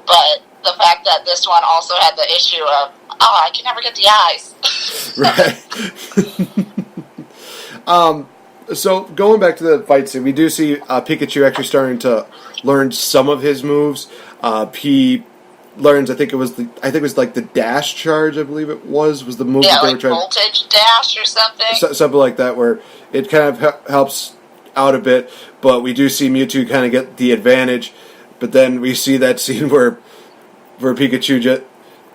But the fact that this one also had the issue of, I can never get the eyes. Right. So going back to the fight scene, we do see Pikachu actually starting to learn some of his moves. He learns, I think it was the dash charge, I believe it was the move that they were trying. Voltage dash or something. Something like that, where it kind of helps out a bit, but we do see Mewtwo kind of get the advantage. But then we see that scene where Pikachu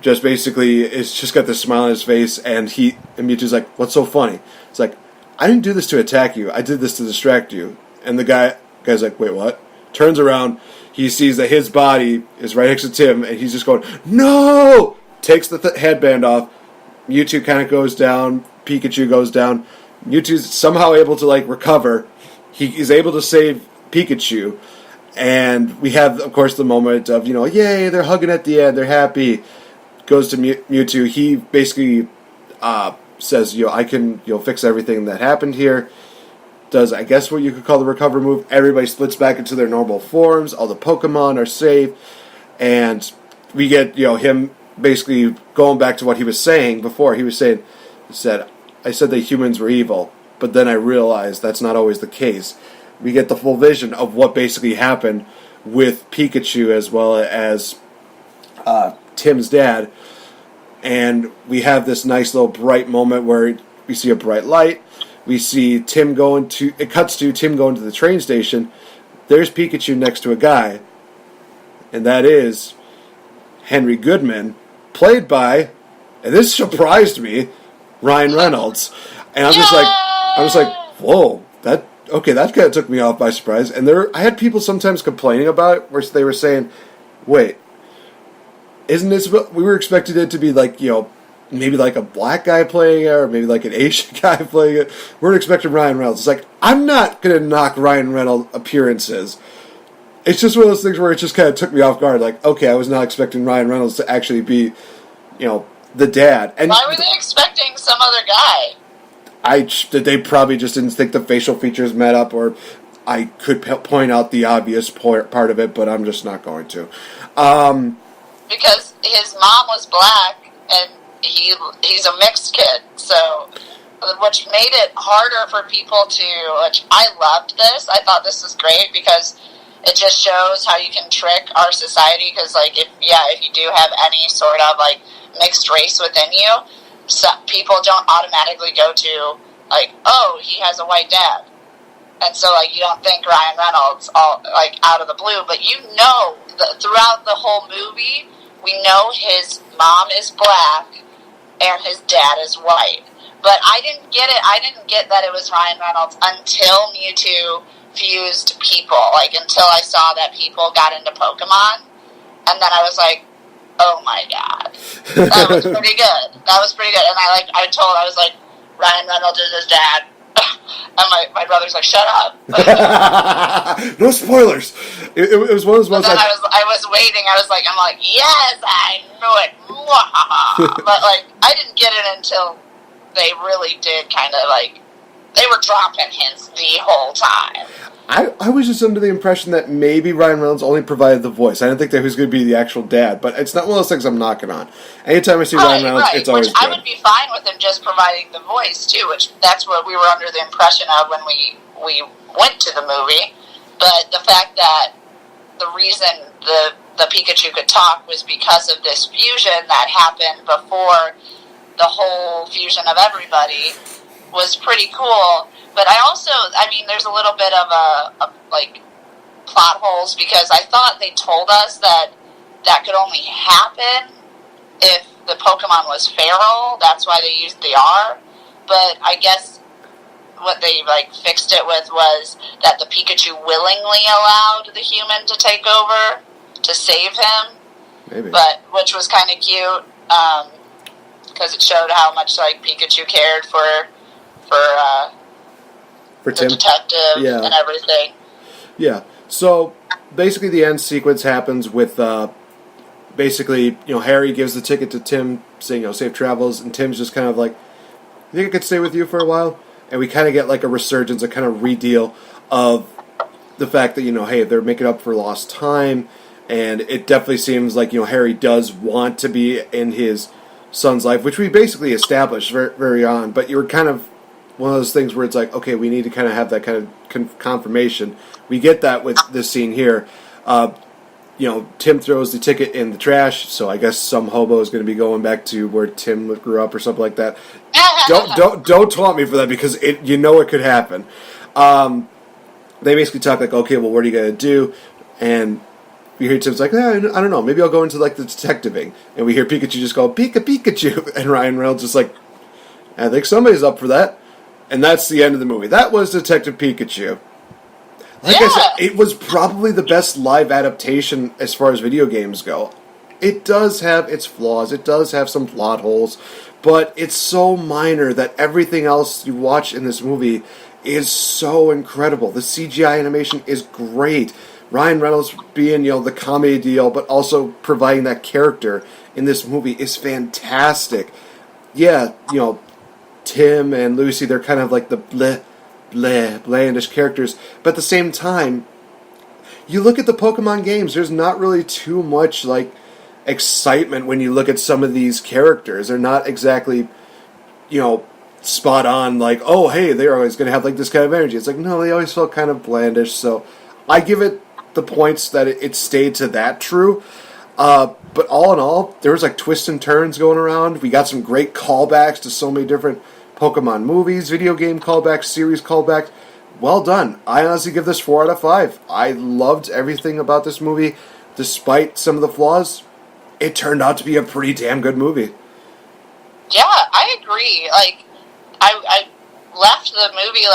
just basically is just got this smile on his face, and Mewtwo's like, "What's so funny?" It's like, I didn't do this to attack you. I did this to distract you. And the guy's like, wait, what? Turns around. He sees that his body is right next to Tim, and he's just going, no! Takes the headband off. Mewtwo kind of goes down. Pikachu goes down. Mewtwo's somehow able to, recover. He is able to save Pikachu. And we have, of course, the moment of, yay, they're hugging at the end. They're happy. Goes to Mewtwo. He basically says, I can, fix everything that happened here. Does, I guess, what you could call the recover move. Everybody splits back into their normal forms. All the Pokemon are safe. And we get, him basically going back to what he was saying before. I said that humans were evil, but then I realized that's not always the case. We get the full vision of what basically happened with Pikachu as well as Tim's dad. And we have this nice little bright moment where we see a bright light. We see it cuts to Tim going to the train station. There's Pikachu next to a guy. And that is Henry Goodman, played by, and this surprised me, Ryan Reynolds. And I'm just like, whoa, that kind of took me off by surprise. And I had people sometimes complaining about it, where they were saying, wait, isn't this what we were expecting it to be maybe a black guy playing it, or maybe an Asian guy playing it? We're expecting Ryan Reynolds. It's like, I'm not going to knock Ryan Reynolds' appearances. It's just one of those things where it just kind of took me off guard. Okay, I was not expecting Ryan Reynolds to actually be, the dad. And why were they expecting some other guy? They probably just didn't think the facial features met up, or I could point out the obvious part of it, but I'm just not going to. Because his mom was black, and he's a mixed kid, so which made it harder for people to. Which I loved this. I thought this was great because it just shows how you can trick our society. Because if you do have any sort of mixed race within you, some people don't automatically go to oh, he has a white dad. And so, like, you don't think Ryan Reynolds all like out of the blue, but you know, throughout the whole movie, we know his mom is black and his dad is white. But I didn't get it. I didn't get that it was Ryan Reynolds until Mewtwo fused people. Like, until I saw that people got into Pokemon, and then I was like, oh my god, that was pretty good. That was pretty good. And I was like, Ryan Reynolds is his dad. And my brother's like, shut up. No spoilers. It was one of those ones. Then I was waiting. I'm like, yes, I knew it. But like, I didn't get it until they really did kind of like, they were dropping hints the whole time. I was just under the impression that maybe Ryan Reynolds only provided the voice. I didn't think that he was going to be the actual dad, but it's not one of those things I'm knocking on. Anytime I see Ryan Reynolds, it's always good. I would be fine with him just providing the voice, too, which that's what we were under the impression of when we went to the movie. But the fact that the reason the Pikachu could talk was because of this fusion that happened before the whole fusion of everybody was pretty cool. But there's a little bit of a plot holes, because I thought they told us that could only happen if the Pokemon was feral. That's why they used the R. But I guess what they fixed it with was that the Pikachu willingly allowed the human to take over to save him. Maybe. Which was kind of cute, because it showed how much Pikachu cared for the Tim. detective and everything. Yeah. So basically, the end sequence happens with Harry gives the ticket to Tim, saying safe travels, and Tim's just kind of like, "You think I could stay with you for a while?" And we kind of get a resurgence, a kind of redeal of the fact that hey, they're making up for lost time, and it definitely seems like Harry does want to be in his son's life, which we basically established very, very on. But you're kind of one of those things where it's like, okay, we need to kind of have that kind of confirmation. We get that with this scene here. Tim throws the ticket in the trash, so I guess some hobo is going to be going back to where Tim grew up or something like that. Don't taunt me for that, because it could happen. They basically talk okay, well, what are you going to do? And we hear Tim's like, I don't know, maybe I'll go into the detectiving. And we hear Pikachu just go, Pikachu, and Ryan Reynolds just like, I think somebody's up for that. And that's the end of the movie. That was Detective Pikachu. I said, it was probably the best live adaptation as far as video games go. It does have its flaws. It does have some plot holes. But it's so minor that everything else you watch in this movie is so incredible. The CGI animation is great. Ryan Reynolds being, the comedy deal, but also providing that character in this movie is fantastic. Yeah, Tim and Lucy, they're kind of like the blandish characters. But at the same time, you look at the Pokemon games, there's not really too much, excitement when you look at some of these characters. They're not exactly, spot on, oh, hey, they're always going to have, this kind of energy. It's no, they always felt kind of blandish. So I give it the points that it stayed to that true. But all in all, there was twists and turns going around. We got some great callbacks to so many different Pokemon movies, video game callbacks, series callbacks. Well done. I honestly give this 4 out of 5. I loved everything about this movie. Despite some of the flaws, it turned out to be a pretty damn good movie. Yeah, I agree. I left the movie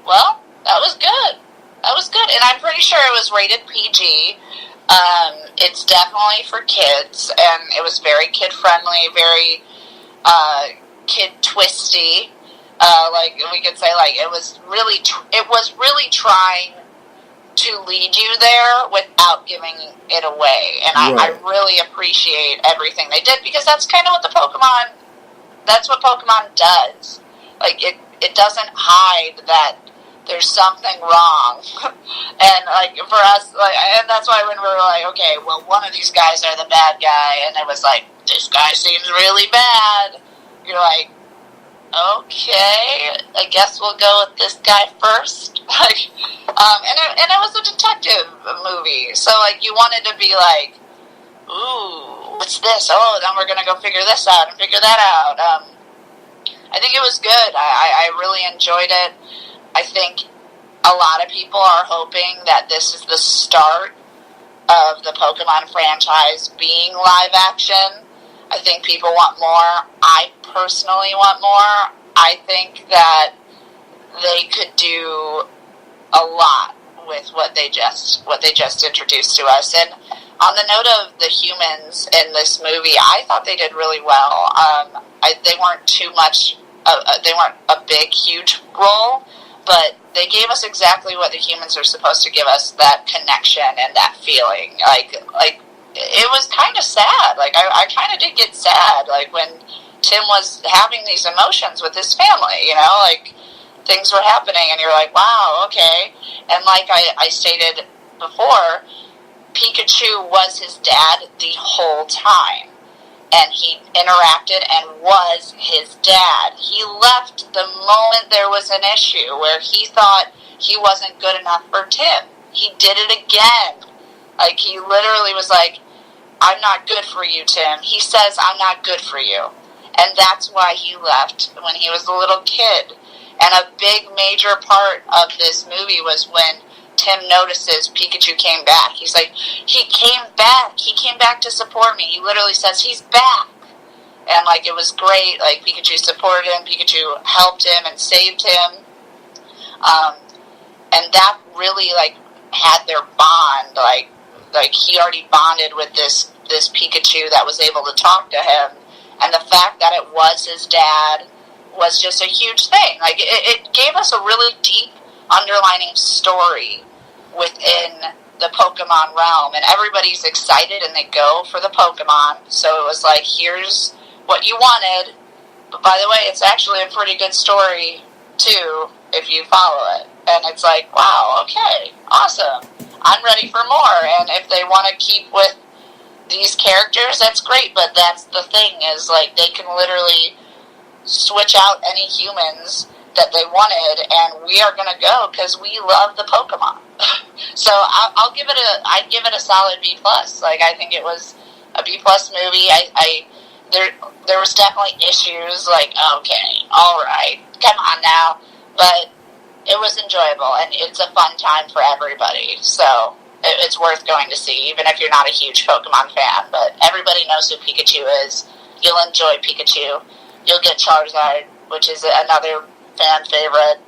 well, that was good. That was good. And I'm pretty sure it was rated PG. It's definitely for kids, and it was very kid-friendly, very kid-twisty. We could say, it was really trying to lead you there without giving it away. And I really appreciate everything they did, because that's kind of that's what Pokemon does. It doesn't hide that there's something wrong. And for us, and that's why when we were okay, well, one of these guys are the bad guy, and it was this guy seems really bad, you're okay, I guess we'll go with this guy first. And it was a detective movie, so you wanted to be ooh, what's this? Oh, then we're gonna go figure this out and figure that out. I think it was good. I really enjoyed it. I think a lot of people are hoping that this is the start of the Pokemon franchise being live action. I think people want more. I personally want more. I think that they could do a lot with what they just introduced to us. And on the note of the humans in this movie, I thought they did really well. They weren't too much. They weren't a big, huge role, but they gave us exactly what the humans are supposed to give us, that connection and that feeling. Like it was kind of sad. Like, I kind of did get sad, like, when Tim was having these emotions with his family, you know, like, things were happening, and you're like, wow, okay. And like I stated before, Pikachu was his dad the whole time. And he interacted and was his dad. He left the moment there was an issue where he thought he wasn't good enough for Tim. He did it again. Like, he literally was like, I'm not good for you, Tim. He says, I'm not good for you. And that's why he left when he was a little kid. And a big major part of this movie was when Tim notices Pikachu came back. He's like, he came back. He came back to support me. He literally says, he's back. And, like, it was great. Like, Pikachu supported him. Pikachu helped him and saved him. And that really, like, had their bond. Like he already bonded with this Pikachu that was able to talk to him. And the fact that it was his dad was just a huge thing. Like, it gave us a really deep underlining story within the Pokemon realm, and everybody's excited and they go for the Pokemon. So it was like, here's what you wanted, but by the way, it's actually a pretty good story too if you follow it. And it's like, wow, okay, awesome, I'm ready for more. And if they want to keep with these characters, that's great, but that's the thing, is like, they can literally switch out any humans that they wanted, and we are going to go because we love the Pokemon. So I'd give it a solid B+. Like, I think it was a B+ movie. There was definitely issues, like, okay, all right, come on now, but it was enjoyable, and it's a fun time for everybody, so it's worth going to see, even if you're not a huge Pokemon fan. But everybody knows who Pikachu is. You'll enjoy Pikachu. You'll get Charizard, which is another fan favorite,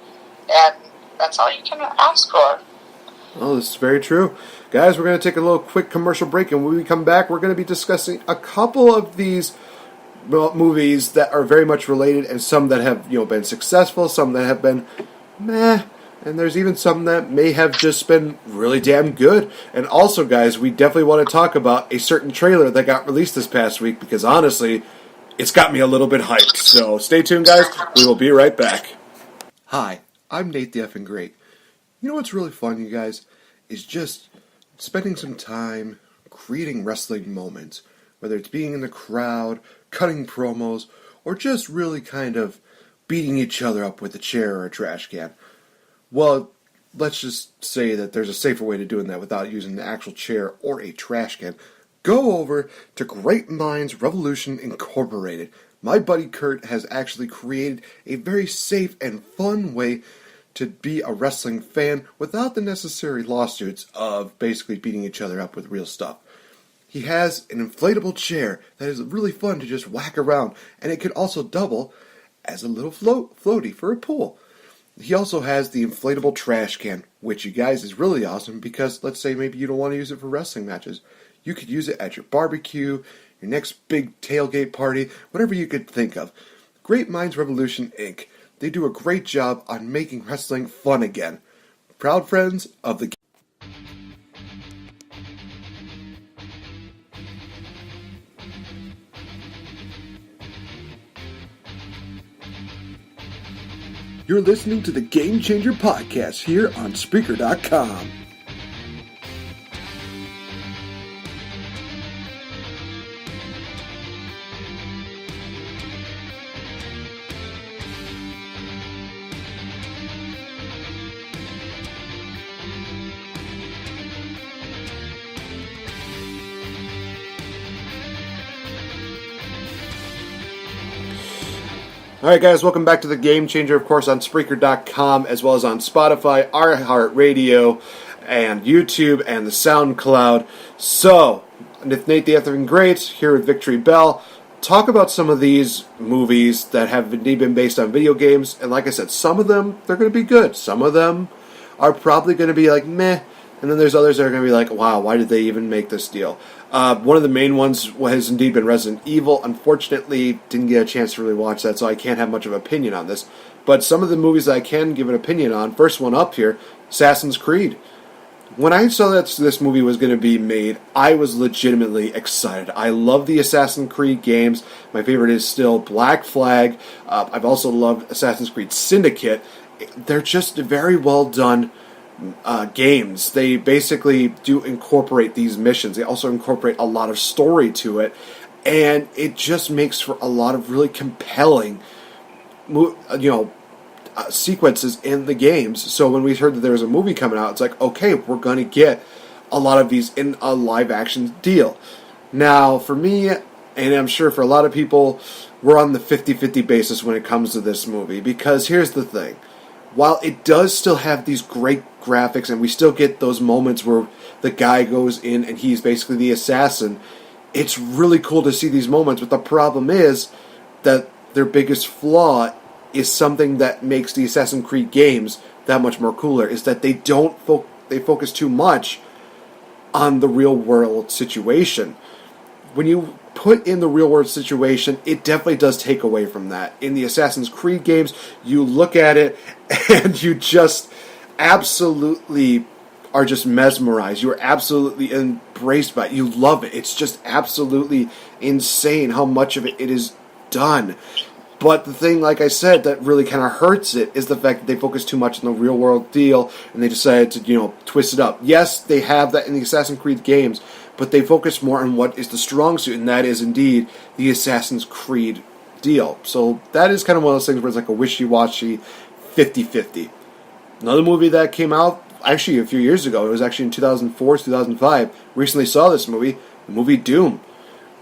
and that's all you can ask for. Oh, this is very true. Guys, we're going to take a little quick commercial break, and when we come back, we're going to be discussing a couple of these movies that are very much related, and some that have, been successful, some that have been meh, and there's even some that may have just been really damn good. And also, guys, we definitely want to talk about a certain trailer that got released this past week, because honestly, it's got me a little bit hyped. So stay tuned, guys. We will be right back. Hi, I'm NateFNGreat. You know what's really fun, you guys, is just spending some time creating wrestling moments, whether it's being in the crowd, cutting promos, or just really kind of beating each other up with a chair or a trash can. Well, let's just say that there's a safer way to doing that without using an actual chair or a trash can. Go over to Great Minds Revolution Incorporated. My buddy Kurt has actually created a very safe and fun way to be a wrestling fan without the necessary lawsuits of basically beating each other up with real stuff. He has an inflatable chair that is really fun to just whack around, and it could also double as a little floaty for a pool. He also has the inflatable trash can, which, you guys, is really awesome because let's say maybe you don't want to use it for wrestling matches. You could use it at your barbecue, your next big tailgate party, whatever you could think of. Great Minds Revolution, Inc. They do a great job on making wrestling fun again. Proud friends of the... You're listening to the Game Changer Podcast here on Spreaker.com. Alright guys, welcome back to the Game Changer, of course, on Spreaker.com, as well as on Spotify, iHeartRadio, and YouTube, and the SoundCloud. So, with NateFNGreat, here with VicTori Belle, talk about some of these movies that have indeed been based on video games, and like I said, some of them, they're going to be good. Some of them are probably going to be like, meh, and then there's others that are going to be like, wow, why did they even make this deal? One of the main ones has indeed been Resident Evil. Unfortunately, didn't get a chance to really watch that, so I can't have much of an opinion on this. But some of the movies that I can give an opinion on, first one up here, Assassin's Creed. When I saw that this movie was going to be made, I was legitimately excited. I love the Assassin's Creed games. My favorite is still Black Flag. I've also loved Assassin's Creed Syndicate. They're just very well done games. They basically do incorporate these missions. They also incorporate a lot of story to it. And it just makes for a lot of really compelling, sequences in the games. So when we heard that there was a movie coming out, it's like, okay, we're going to get a lot of these in a live action deal. Now, for me, and I'm sure for a lot of people, we're on the 50-50 basis when it comes to this movie. Because here's the thing. While it does still have these great graphics, and we still get those moments where the guy goes in and he's basically the assassin, it's really cool to see these moments. But the problem is that their biggest flaw is something that makes the Assassin's Creed games that much more cooler, is that they don't they focus too much on the real world situation. When you put in the real world situation, it definitely does take away from that. In the Assassin's Creed games, you look at it and you just absolutely are just mesmerized. You are absolutely embraced by it. You love it. It's just absolutely insane how much of it is done. But the thing, like I said, that really kind of hurts it is the fact that they focus too much on the real world deal and they decided to, twist it up. Yes, they have that in the Assassin's Creed games, but they focus more on what is the strong suit, and that is indeed the Assassin's Creed deal. So that is kind of one of those things where it's like a wishy-washy 50-50. Another movie that came out actually a few years ago, it was actually in 2004, 2005, recently saw this movie, the movie Doom.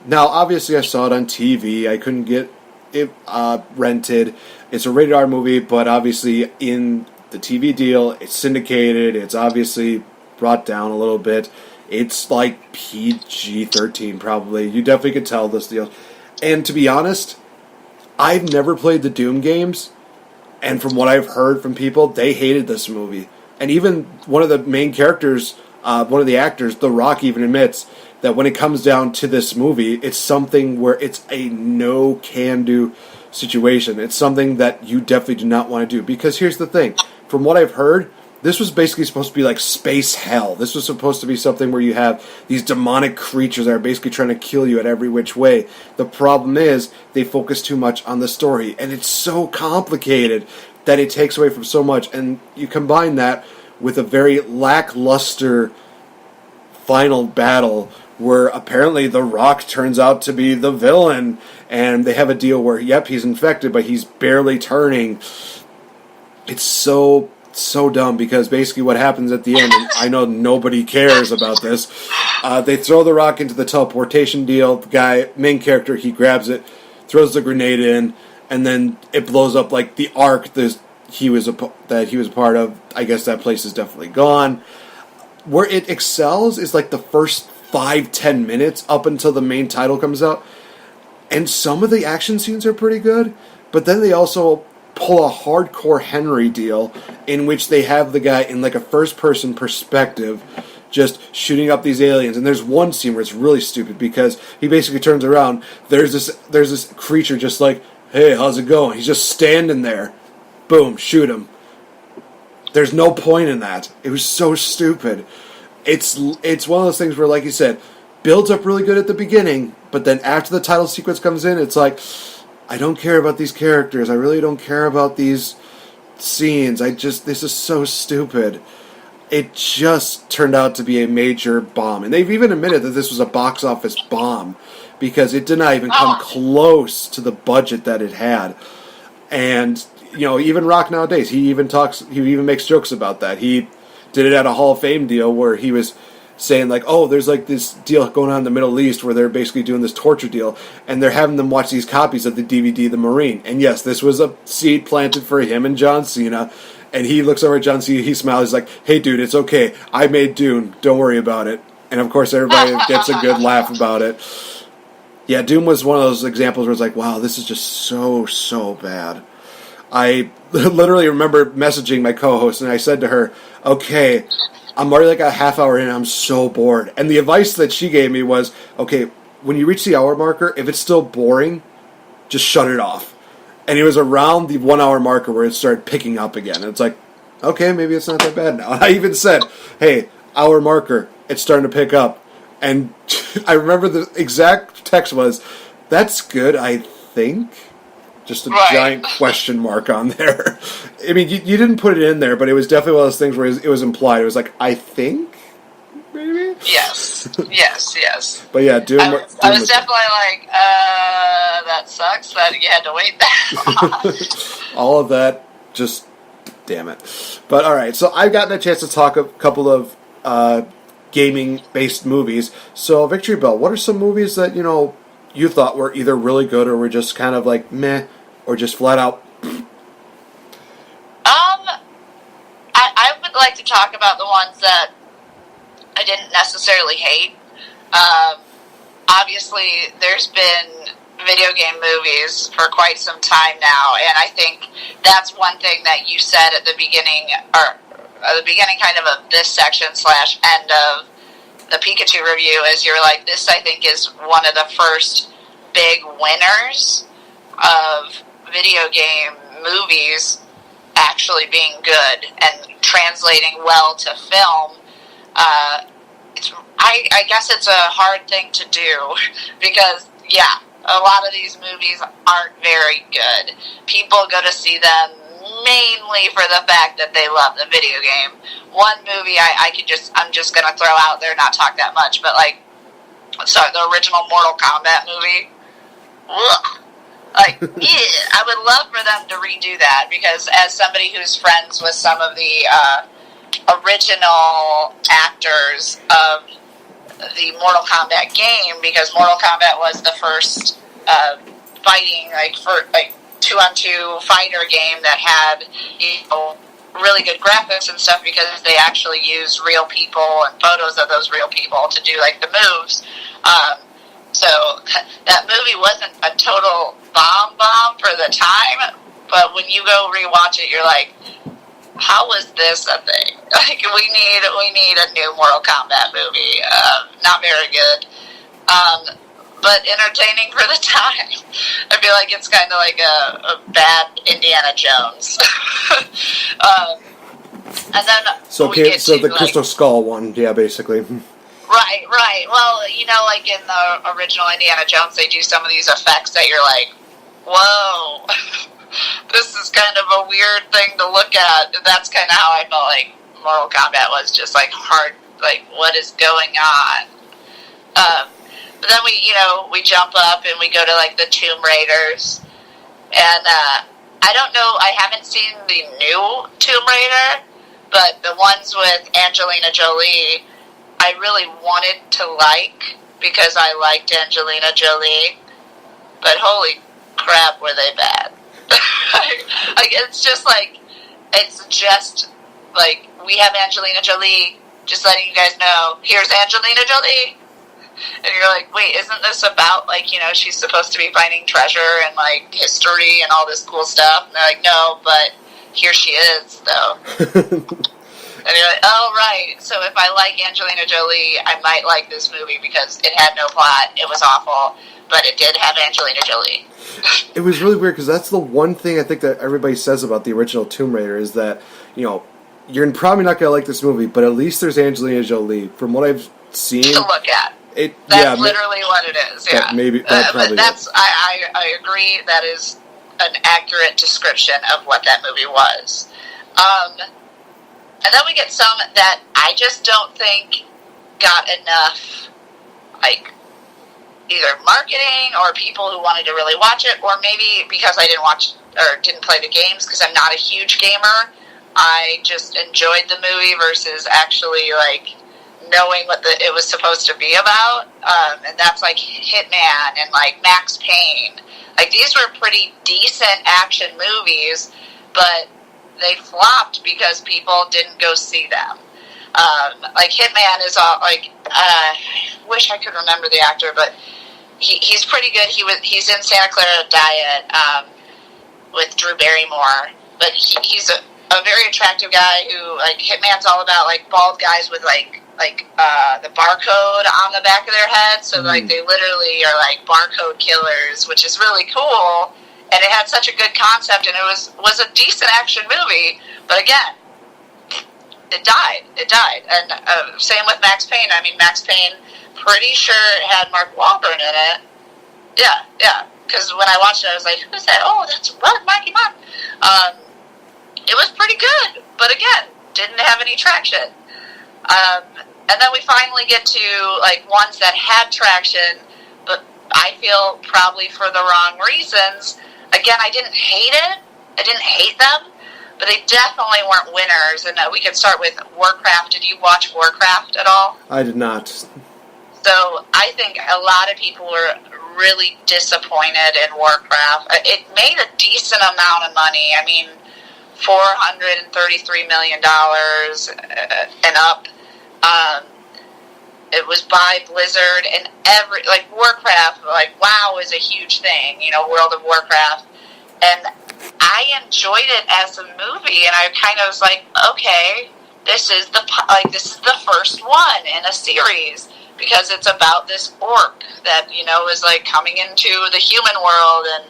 Now, obviously I saw it on TV, I couldn't get it rented. It's a rated R movie, but obviously in the TV deal, it's syndicated, it's obviously brought down a little bit. It's like PG-13 probably. You definitely could tell this deal. And to be honest, I've never played the Doom games, and from what I've heard from people, they hated this movie. And even one of the main characters, one of the actors, The Rock, even admits that when it comes down to this movie, it's something where it's a no-can-do situation. It's something that you definitely do not want to do. Because here's the thing. From what I've heard, this was basically supposed to be like space hell. This was supposed to be something where you have these demonic creatures that are basically trying to kill you at every which way. The problem is they focus too much on the story, and it's so complicated that it takes away from so much. And you combine that with a very lackluster final battle where apparently The Rock turns out to be the villain, and they have a deal where, yep, he's infected, but he's barely turning. It's so dumb, because basically what happens at the end, and I know nobody cares about this, they throw The Rock into the teleportation deal. The guy, main character, he grabs it, throws the grenade in, and then it blows up like the Ark that he was a part of. I guess that place is definitely gone. Where it excels is like the first 5-10 minutes up until the main title comes out, and some of the action scenes are pretty good, but then they also pull a hardcore Henry deal in which they have the guy in like a first-person perspective just shooting up these aliens. And there's one scene where it's really stupid because he basically turns around, there's this creature just like, hey, how's it going? He's just standing there. Boom, shoot him. There's no point in that. It was so stupid. It's one of those things where, like you said, builds up really good at the beginning, but then after the title sequence comes in, it's like, I don't care about these characters. I really don't care about these scenes. This is so stupid. It just turned out to be a major bomb. And they've even admitted that this was a box office bomb because it did not even come close to the budget that it had. And, even Rock nowadays, he even makes jokes about that. He did it at a Hall of Fame deal where he was saying like, oh, there's like this deal going on in the Middle East where they're basically doing this torture deal, and they're having them watch these copies of the DVD The Marine. And yes, this was a seed planted for him and John Cena. And he looks over at John Cena, he smiles, he's like, hey dude, it's okay, I made Dune, don't worry about it. And of course everybody gets a good laugh about it. Yeah, Doom was one of those examples where it's like, wow, this is just so bad. I literally remember messaging my co-host, and I said to her, okay, I'm already like a half hour in, I'm so bored. And the advice that she gave me was, okay, when you reach the hour marker, if it's still boring, just shut it off. And it was around the 1 hour marker where it started picking up again. And it's like, okay, maybe it's not that bad now. And I even said, hey, hour marker, it's starting to pick up. And I remember the exact text was, that's good, I think. Just a giant question mark on there. I mean, you didn't put it in there, but it was definitely one of those things where it was implied. It was like, I think, maybe? Yes. But yeah, Doom I was definitely like, that sucks that you had to wait that long. All of that, just, damn it. But alright, so I've gotten a chance to talk a couple of gaming-based movies. So, VictoriBelle, what are some movies that, you thought were either really good or were just kind of like meh, or just flat out? I would like to talk about the ones that I didn't necessarily hate. Obviously, there's been video game movies for quite some time now, and I think that's one thing that you said at the beginning, or at the beginning kind of this section / end of the Pikachu review, is you're like, this I think is one of the first big winners of video game movies actually being good and translating well to film. I guess it's a hard thing to do because, yeah, a lot of these movies aren't very good. People go to see them mainly for the fact that they love the video game. One movie I'm just gonna throw out there, not talk that much, but the original Mortal Kombat movie. Ugh. I would love for them to redo that, because as somebody who's friends with some of the original actors of the Mortal Kombat game, because Mortal Kombat was the first fighting, 2-on-2 fighter game that had, really good graphics and stuff, because they actually used real people and photos of those real people to do, the moves. So that movie wasn't a total bomb for the time, but when you go rewatch it, you're like, how was this a thing? We need a new Mortal Kombat movie. Not very good. But entertaining for the time. I feel like it's kind of like a bad Indiana Jones. And then the Crystal Skull one, yeah, basically. Right. Well, in the original Indiana Jones, they do some of these effects that you're like, whoa, this is kind of a weird thing to look at. That's kind of how I felt like Mortal Kombat was, just hard, what is going on? But then we jump up and we go to the Tomb Raiders, and I don't know, I haven't seen the new Tomb Raider, but the ones with Angelina Jolie, I really wanted to because I liked Angelina Jolie, but holy crap, were they bad. It's just we have Angelina Jolie, just letting you guys know, here's Angelina Jolie. And you're like, wait, isn't this about, she's supposed to be finding treasure and, history and all this cool stuff? And they're like, no, but here she is, though. And you're like, oh, right. So if I like Angelina Jolie, I might like this movie because it had no plot, it was awful, but it did have Angelina Jolie. It was really weird, because that's the one thing I think that everybody says about the original Tomb Raider is that, you're probably not going to like this movie, but at least there's Angelina Jolie. From what I've seen... To look at. That's literally what it is, yeah. I agree, that is an accurate description of what that movie was. And then we get some that I just don't think got enough, either marketing or people who wanted to really watch it, or maybe because I didn't watch or didn't play the games, because I'm not a huge gamer. I just enjoyed the movie versus actually, knowing what it was supposed to be about. And that's like Hitman and like Max Payne. Like, these were pretty decent action movies, but they flopped because people didn't go see them. Like, Hitman is all, like, I wish I could remember the actor, but he's pretty good. He's in Santa Clara Diet with Drew Barrymore, but he's a very attractive guy who, like, Hitman's all about, like, bald guys with, like the barcode on the back of their head, so, like, they literally are, like, barcode killers, which is really cool, and it had such a good concept, and it was a decent action movie, but again, it died, and same with Max Payne. I mean, Max Payne, pretty sure it had Mark Wahlberg in it. Yeah, because when I watched it, I was like, who's that? Oh, that's Mikey Mark. It was pretty good, but again, didn't have any traction. And then we finally get to, like, ones that had traction, but I feel probably for the wrong reasons. Again, I didn't hate it. I didn't hate them, but they definitely weren't winners. And we could start with Warcraft. Did you watch Warcraft at all? I did not. So I think a lot of people were really disappointed in Warcraft. It made a decent amount of money. I mean, $433 million and up. It was by Blizzard, and Warcraft, like, WoW is a huge thing, you know, World of Warcraft, and I enjoyed it as a movie, and I kind of was like, okay, this is the first one in a series, because it's about this orc that, you know, is, like, coming into the human world, and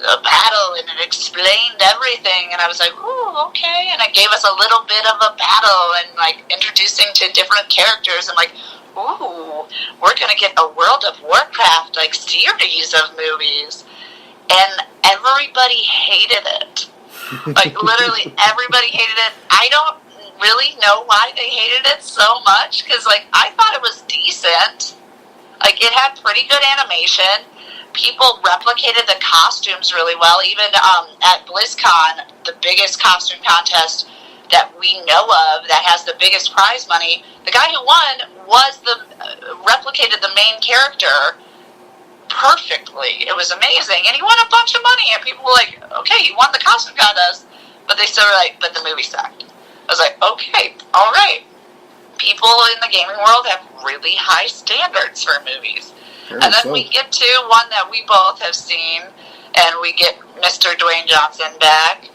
a battle, and it explained everything, and I was like, ooh, okay, and it gave us a little bit of a battle, and, like, introducing to different characters, and, like, ooh, we're gonna get a World of Warcraft, like, series of movies, and everybody hated it. Like, literally, everybody hated it. I don't really know why they hated it so much, because, like, I thought it was decent. Like, it had pretty good animation. People replicated the costumes really well. Even at BlizzCon, the biggest costume contest that we know of that has the biggest prize money, the guy who won was replicated the main character perfectly. It was amazing, and he won a bunch of money. And people were like, "Okay, you won the costume contest," but they still were like, "But the movie sucked." I was like, "Okay, all right." People in the gaming world have really high standards for movies. And then we get to one that we both have seen, and we get Mr. Dwayne Johnson back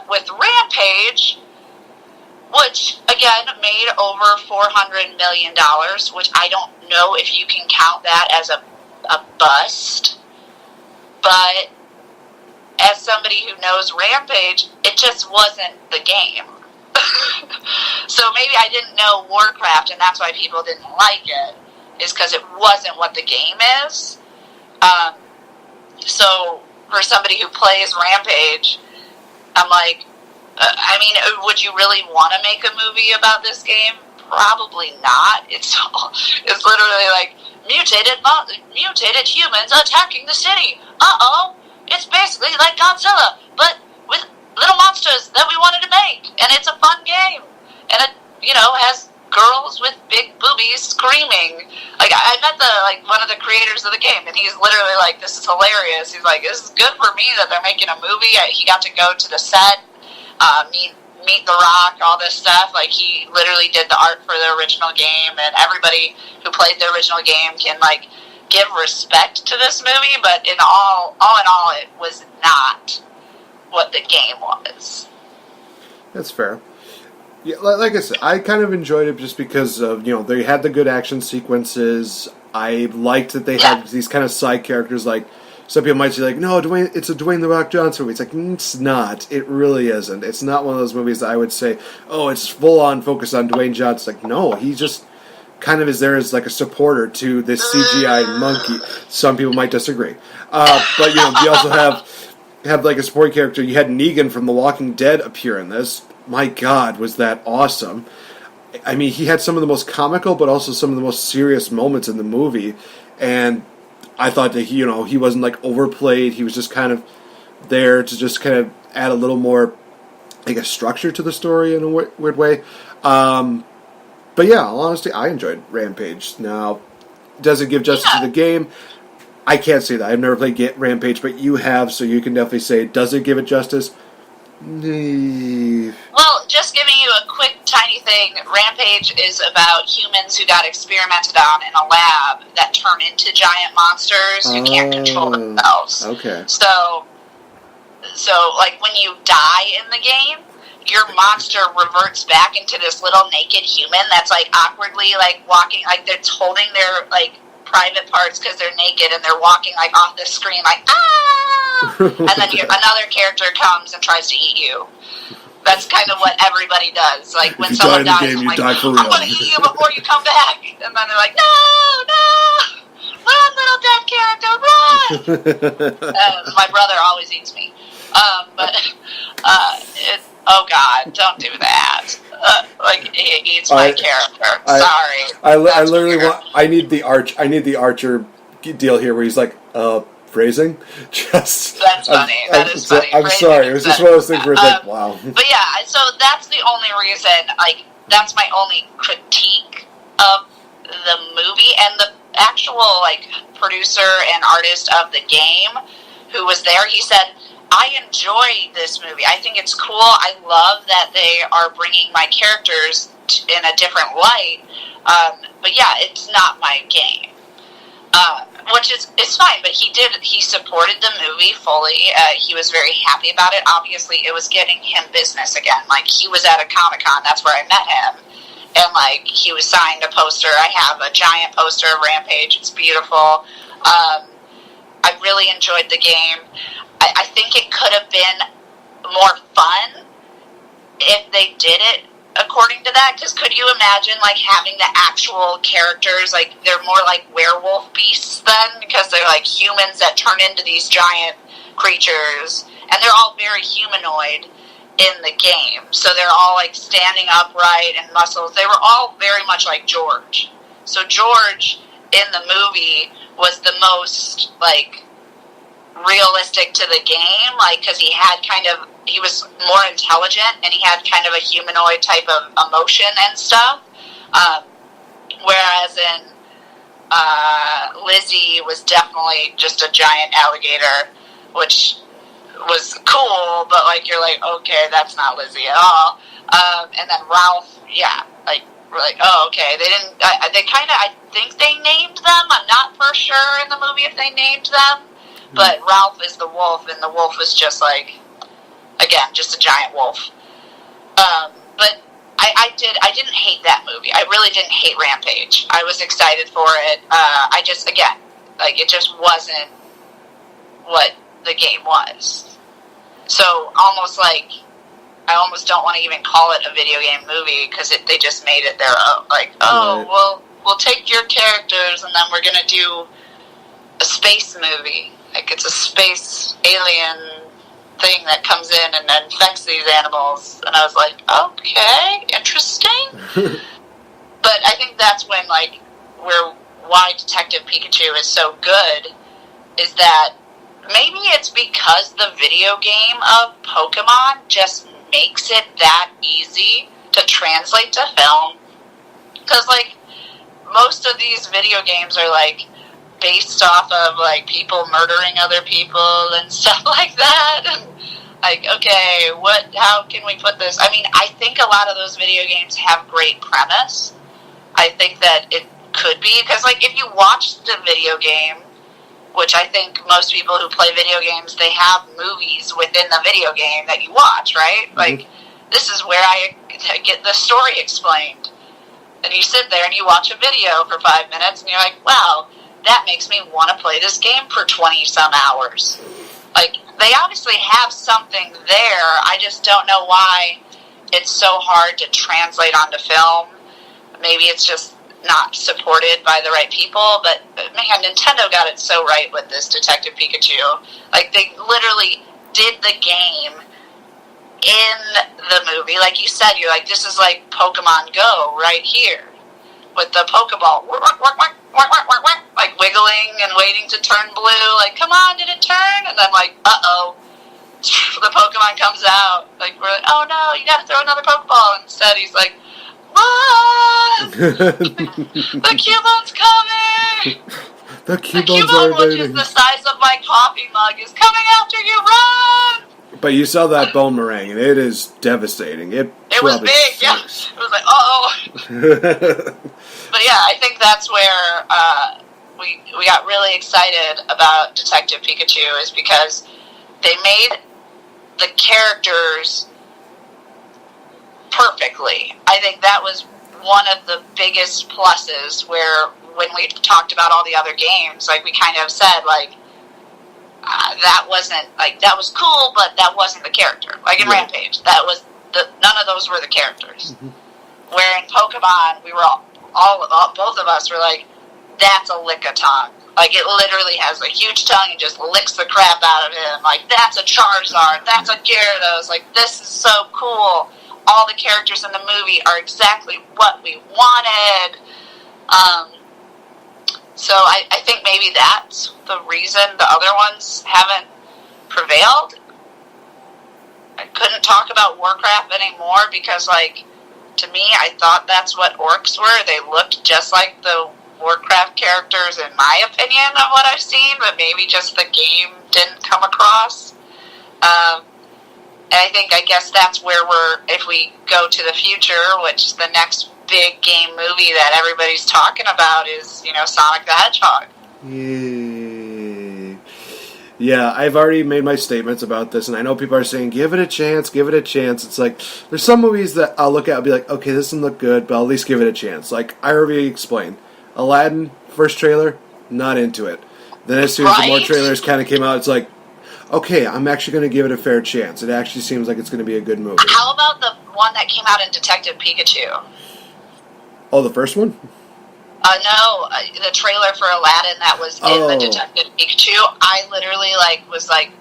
with Rampage, which, again, made over $400 million, which I don't know if you can count that as a bust. But as somebody who knows Rampage, it just wasn't the game. So maybe I didn't know Warcraft, and that's why people didn't like it. Is because it wasn't what the game is. So for somebody who plays Rampage, I'm like, I mean, would you really want to make a movie about this game? Probably not. It's literally like mutated humans attacking the city. It's basically like Godzilla, but with little monsters that we wanted to make, and it's a fun game, and it, you know, has girls with big boobies screaming. Like, I met one of the creators of the game, and he's literally like, this is hilarious. He's like, this is good for me that they're making a movie. He got to go to the set, meet The Rock, all this stuff. Like, he literally did the art for the original game, and everybody who played the original game can, like, give respect to this movie, but in all in all, it was not what the game was. That's fair. Yeah, like I said, I kind of enjoyed it just because of, you know, they had the good action sequences. I liked that they had these kind of side characters. Like, some people might say, like, no, it's a Dwayne The Rock Johnson movie. It's like, it's not. It really isn't. It's not one of those movies that I would say, oh, it's full-on focused on Dwayne Johnson. Like, no, he just kind of is there as, like, a supporter to this CGI monkey. Some people might disagree. But, you know, you also have like, a supporting character. You had Negan from The Walking Dead appear in this. My God, was that awesome. I mean, he had some of the most comical, but also some of the most serious moments in the movie. And I thought that he wasn't, like, overplayed. He was just kind of there to just kind of add a little more, I guess, structure to the story in a weird way. But But yeah, in all honesty, I enjoyed Rampage. Now, does it give justice to the game? I can't say that. I've never played Rampage, but you have, so you can definitely say, does it give it justice? Well, just giving you a quick, tiny thing, Rampage is about humans who got experimented on in a lab that turn into giant monsters who can't control themselves. Okay. So, like, when you die in the game, your monster reverts back into this little naked human that's, like, awkwardly, like, walking, like, they're holding their, like, private parts because they're naked and they're walking, like, off the screen, like, ah! And then another character comes and tries to eat you. That's kind of what everybody does. Like, when someone dies, I'm like, I'm going to eat you before you come back. And then they're like, no! Run, little dead character, run! My brother always eats me. Oh God, don't do that. Like, he eats my character. Sorry. I literally want. I need the Archer deal here, where he's like, phrasing. Just. That's funny. That is funny. I'm sorry. It was just one of those things where it's like, wow. But yeah, so that's the only reason. Like, that's my only critique of the movie, and the actual like producer and artist of the game, who was there. He said, I enjoy this movie. I think it's cool. I love that they are bringing my characters in a different light. But yeah, it's not my game. Which is fine, but he supported the movie fully. He was very happy about it. Obviously, it was getting him business again. Like, he was at a Comic-Con. That's where I met him. And, like, he was signed a poster. I have a giant poster of Rampage. It's beautiful. I really enjoyed the game. I think it could have been more fun if they did it according to that, because could you imagine, like, having the actual characters, like, they're more like werewolf beasts then, because they're, like, humans that turn into these giant creatures, and they're all very humanoid in the game, so they're all, like, standing upright and muscles. They were all very much like George. So George, in the movie, was the most, like, realistic to the game, like, because he was more intelligent, and he had kind of a humanoid type of emotion and stuff, whereas in Lizzie was definitely just a giant alligator, which was cool, but, like, you're like, okay, that's not Lizzie at all. And then Ralph, yeah, like, we're like, oh, okay, they didn't, they kind of, I think they named them. I'm not for sure in the movie if they named them. But Ralph is the wolf, and the wolf is just like, again, just a giant wolf. But I didn't hate that movie. I really didn't hate Rampage. I was excited for it. I just, again, like, it just wasn't what the game was. So, almost like, I almost don't want to even call it a video game movie, because they just made it their own. Like, oh, well, we'll take your characters, and then we're going to do a space movie. Like, it's a space alien thing that comes in and infects these animals. And I was like, okay, interesting. But I think that's when, like, why Detective Pikachu is so good, is that maybe it's because the video game of Pokemon just makes it that easy to translate to film. Because, like, most of these video games are, like, based off of, like, people murdering other people and stuff like that. And, like, okay, how can we put this? I mean, I think a lot of those video games have great premise. I think that it could be, because, like, if you watch the video game, which I think most people who play video games, they have movies within the video game that you watch, right? Mm-hmm. Like, this is where I get the story explained. And you sit there and you watch a video for 5 minutes, and you're like, wow, that makes me want to play this game for 20-some hours. Like, they obviously have something there. I just don't know why it's so hard to translate onto film. Maybe it's just not supported by the right people, but, man, Nintendo got it so right with this Detective Pikachu. Like, they literally did the game in the movie. Like you said, you're like, this is like Pokemon Go right here. With the Pokeball, like, wiggling and waiting to turn blue. Like, come on, did it turn? And then, like, uh-oh, the Pokemon comes out. Like, we're like, oh no, you gotta throw another Pokeball. Instead, he's like, run! The Cubone's coming! The The Cubones Cubone, are which is invading. the size of my coffee mug, is coming after you, run! But you saw that bone meringue, and it is devastating. It was probably big, yeah. sucks. It was like, uh-oh. But yeah, I think that's where we got really excited about Detective Pikachu, is because they made the characters perfectly. I think that was one of the biggest pluses, where when we talked about all the other games, like we kind of said, like, that wasn't, like, that was cool, but that wasn't the character. Like in Rampage, that was, none of those were the characters. Mm-hmm. Where in Pokemon, we were both of us were like, that's a lick-a-tongue. Like, it literally has a huge tongue and just licks the crap out of him. Like, that's a Charizard, that's a Gyarados. Like, this is so cool. All the characters in the movie are exactly what we wanted. So I think maybe that's the reason the other ones haven't prevailed. I couldn't talk about Warcraft anymore because, like, to me, I thought that's what orcs were. They looked just like the Warcraft characters, in my opinion, of what I've seen, but maybe just the game didn't come across. And I guess that's where if we go to the future, which the next big game movie that everybody's talking about is, Sonic the Hedgehog. Yay. Yeah, I've already made my statements about this, and I know people are saying, give it a chance, give it a chance. It's like, there's some movies that I'll look at and be like, okay, this doesn't look good, but I'll at least give it a chance. Like, I already explained. Aladdin, first trailer, not into it. Then as soon as the more trailers kind of came out, it's like, okay, I'm actually going to give it a fair chance. It actually seems like it's going to be a good movie. How about the one that came out in Detective Pikachu? Oh, the first one? No, the trailer for Aladdin that was in the Detective Pikachu. I literally was like,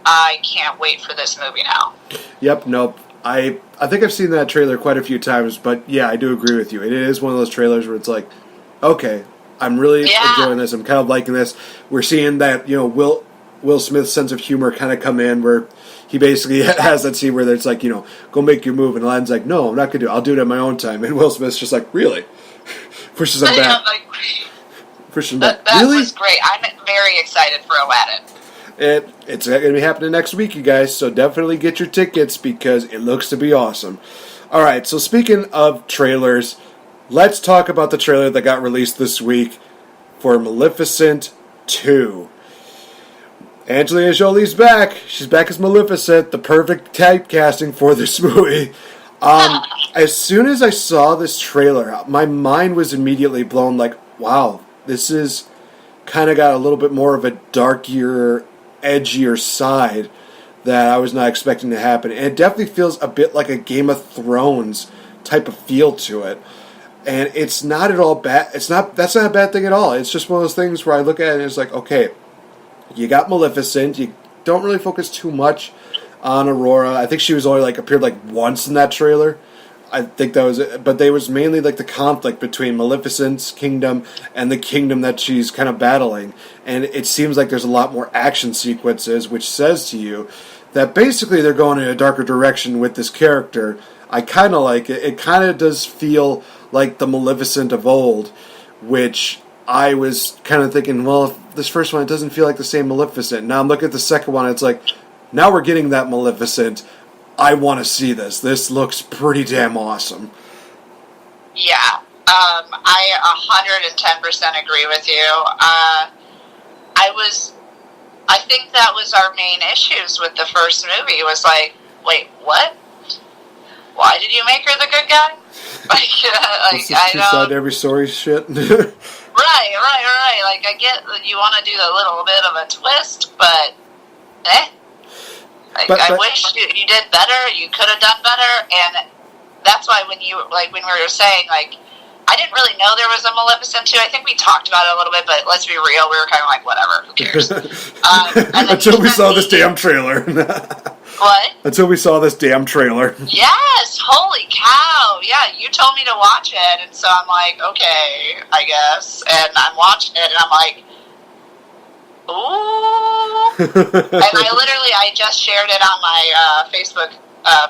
I can't wait for this movie now. Yep, nope. I think I've seen that trailer quite a few times, but yeah, I do agree with you. It is one of those trailers where it's like, okay, I'm really enjoying this. I'm kind of liking this. We're seeing that, Will Smith's sense of humor kind of come in, where he basically has that scene where it's like, go make your move, and Aladdin's like, no, I'm not going to do it. I'll do it at my own time. And Will Smith's just like, really? Pushes him back. Pushes him back. That really? was great. I'm very excited for Aladdin. It's going to be happening next week, you guys, so definitely get your tickets because it looks to be awesome. All right, so speaking of trailers, let's talk about the trailer that got released this week for Maleficent 2. Angelina Jolie's back. She's back as Maleficent, the perfect typecasting for this movie. As soon as I saw this trailer, my mind was immediately blown, like, wow, this is kind of got a little bit more of a darker, edgier side that I was not expecting to happen. And it definitely feels a bit like a Game of Thrones type of feel to it. And it's not at all bad. That's not a bad thing at all. It's just one of those things where I look at it and it's like, okay, you got Maleficent. You don't really focus too much on Aurora. I think she was only appeared once in that trailer. I think that was it. But they was mainly the conflict between Maleficent's kingdom and the kingdom that she's kind of battling. And it seems like there's a lot more action sequences, which says to you that basically they're going in a darker direction with this character. I kind of like it. It kind of does feel like the Maleficent of old, which I was kind of thinking, well, if this first one, it doesn't feel like the same Maleficent. Now I'm looking at the second one, it's like, now we're getting that Maleficent. I want to see this. This looks pretty damn awesome. Yeah, I 110% agree with you. I think that was our main issues with the first movie, was like, wait, what? Why did you make her the good guy? This is two-side every story shit. Right. I get that you want to do a little bit of a twist, but I wish you did better. You could have done better, and that's why when we were saying, I didn't really know there was a Maleficent 2. I think we talked about it a little bit, but let's be real, we were kind of like, whatever, who cares? Until we saw this damn trailer. What? Until we saw this damn trailer. Yes, holy cow. Yeah, you told me to watch it, and so I'm like, okay, I guess. And I'm watching it, and I'm like, ooh. And I just shared it on my Facebook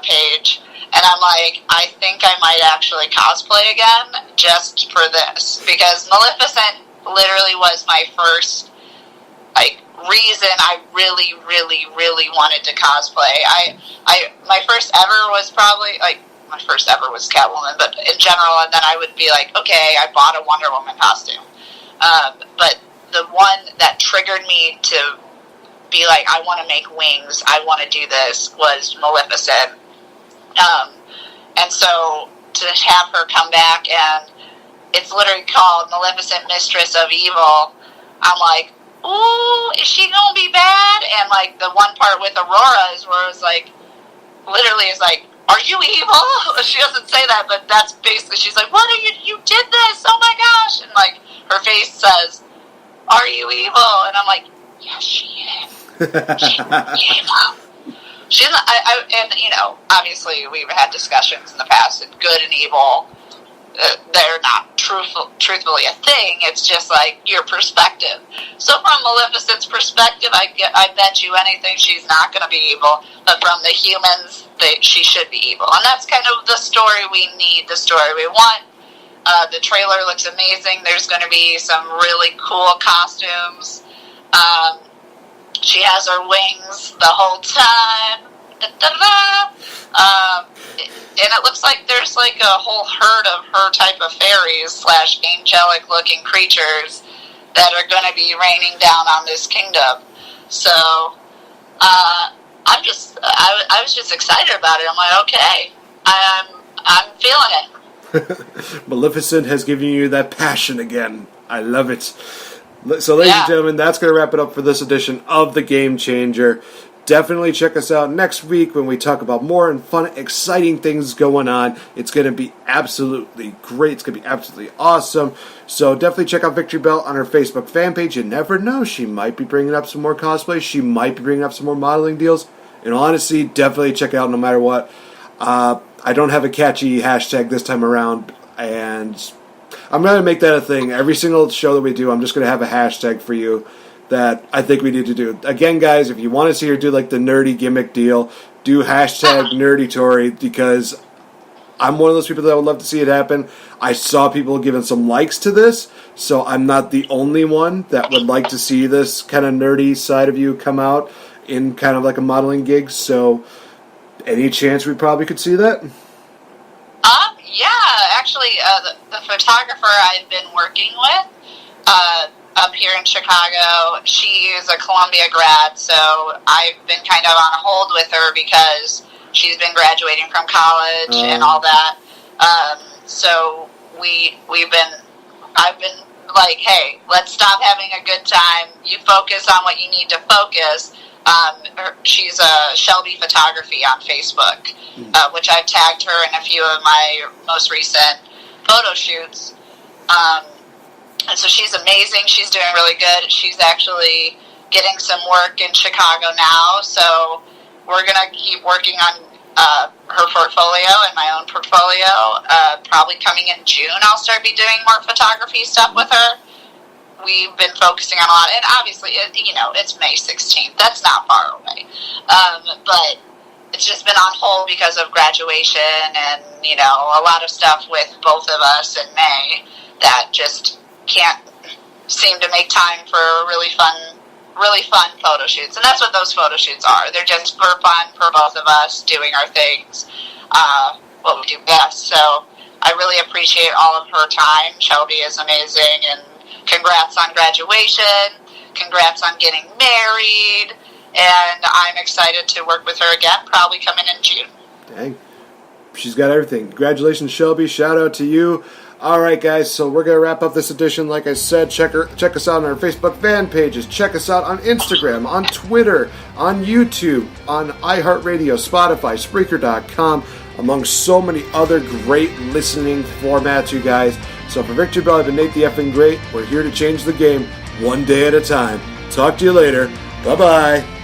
page, And I'm like, I think I might actually cosplay again just for this, because Maleficent literally was my first reason I really, really, really wanted to cosplay. My first ever was probably my first ever was Catwoman, but in general, and then I would be like, okay, I bought a Wonder Woman costume. But the one that triggered me to be like, I want to make wings, I want to do this, was Maleficent. And so to have her come back, and it's literally called Maleficent, Mistress of Evil, I'm like, ooh, is she gonna be bad? And like the one part with Aurora is where it's like, literally is like, are you evil? She doesn't say that, but that's basically, she's like, what are you did this, oh my gosh, and like her face says, are you evil? And I'm like, yes, she is. She's evil. She's not, and you know, obviously we've had discussions in the past, and good and evil, they're not truthfully a thing. It's just like your perspective. So from Maleficent's perspective, I bet you anything she's not going to be evil. But from the humans, she should be evil, and that's kind of the story we need. The story we want. The trailer looks amazing. There's going to be some really cool costumes. She has her wings the whole time. And it looks like there's like a whole herd of her type of fairies / angelic looking creatures that are going to be raining down on this kingdom. So I was just excited about it. I'm like, okay, I'm feeling it. Maleficent has given you that passion again. I love it. So, ladies and gentlemen, that's going to wrap it up for this edition of The Game Changer. Definitely check us out next week when we talk about more and fun, exciting things going on. It's going to be absolutely great. It's going to be absolutely awesome. So definitely check out Victory Belle on her Facebook fan page. You never know. She might be bringing up some more cosplay. She might be bringing up some more modeling deals. In honesty, definitely check it out no matter what. I don't have a catchy hashtag this time around, and I'm going to make that a thing. Every single show that we do, I'm just going to have a hashtag for you that I think we need to do. Again, guys, if you want to see her do like the nerdy gimmick deal, do hashtag NerdyTori, because I'm one of those people that would love to see it happen. I saw people giving some likes to this, so I'm not the only one that would like to see this kind of nerdy side of you come out in kind of like a modeling gig. So any chance we probably could see that? Yeah, actually, the photographer I've been working with up here in Chicago, she is a Columbia grad, so I've been kind of on hold with her because she's been graduating from college and all that. So I've been like, hey, let's stop having a good time. You focus on what you need to focus. She's a Shelby Photography on Facebook, which I've tagged her in a few of my most recent photo shoots. And so she's amazing. She's doing really good. She's actually getting some work in Chicago now. So we're going to keep working on her portfolio and my own portfolio. Probably coming in June, I'll start be doing more photography stuff with her. We've been focusing on a lot, and obviously, it's May 16th. That's not far away. But it's just been on hold because of graduation and, a lot of stuff with both of us in May that just can't seem to make time for really fun photo shoots. And that's what those photo shoots are. They're just for fun for both of us, doing our things, what we do best. So I really appreciate all of her time. Shelby is amazing, and congrats on graduation, congrats on getting married, and I'm excited to work with her again, probably coming in June. Dang. She's got everything. Congratulations, Shelby. Shout out to you. All right, guys, so we're going to wrap up this edition. Like I said, check us out on our Facebook fan pages. Check us out on Instagram, on Twitter, on YouTube, on iHeartRadio, Spotify, Spreaker.com, among so many other great listening formats, you guys. So for Victory Belle, I've been NateFNGreat. We're here to change the game one day at a time. Talk to you later. Bye-bye.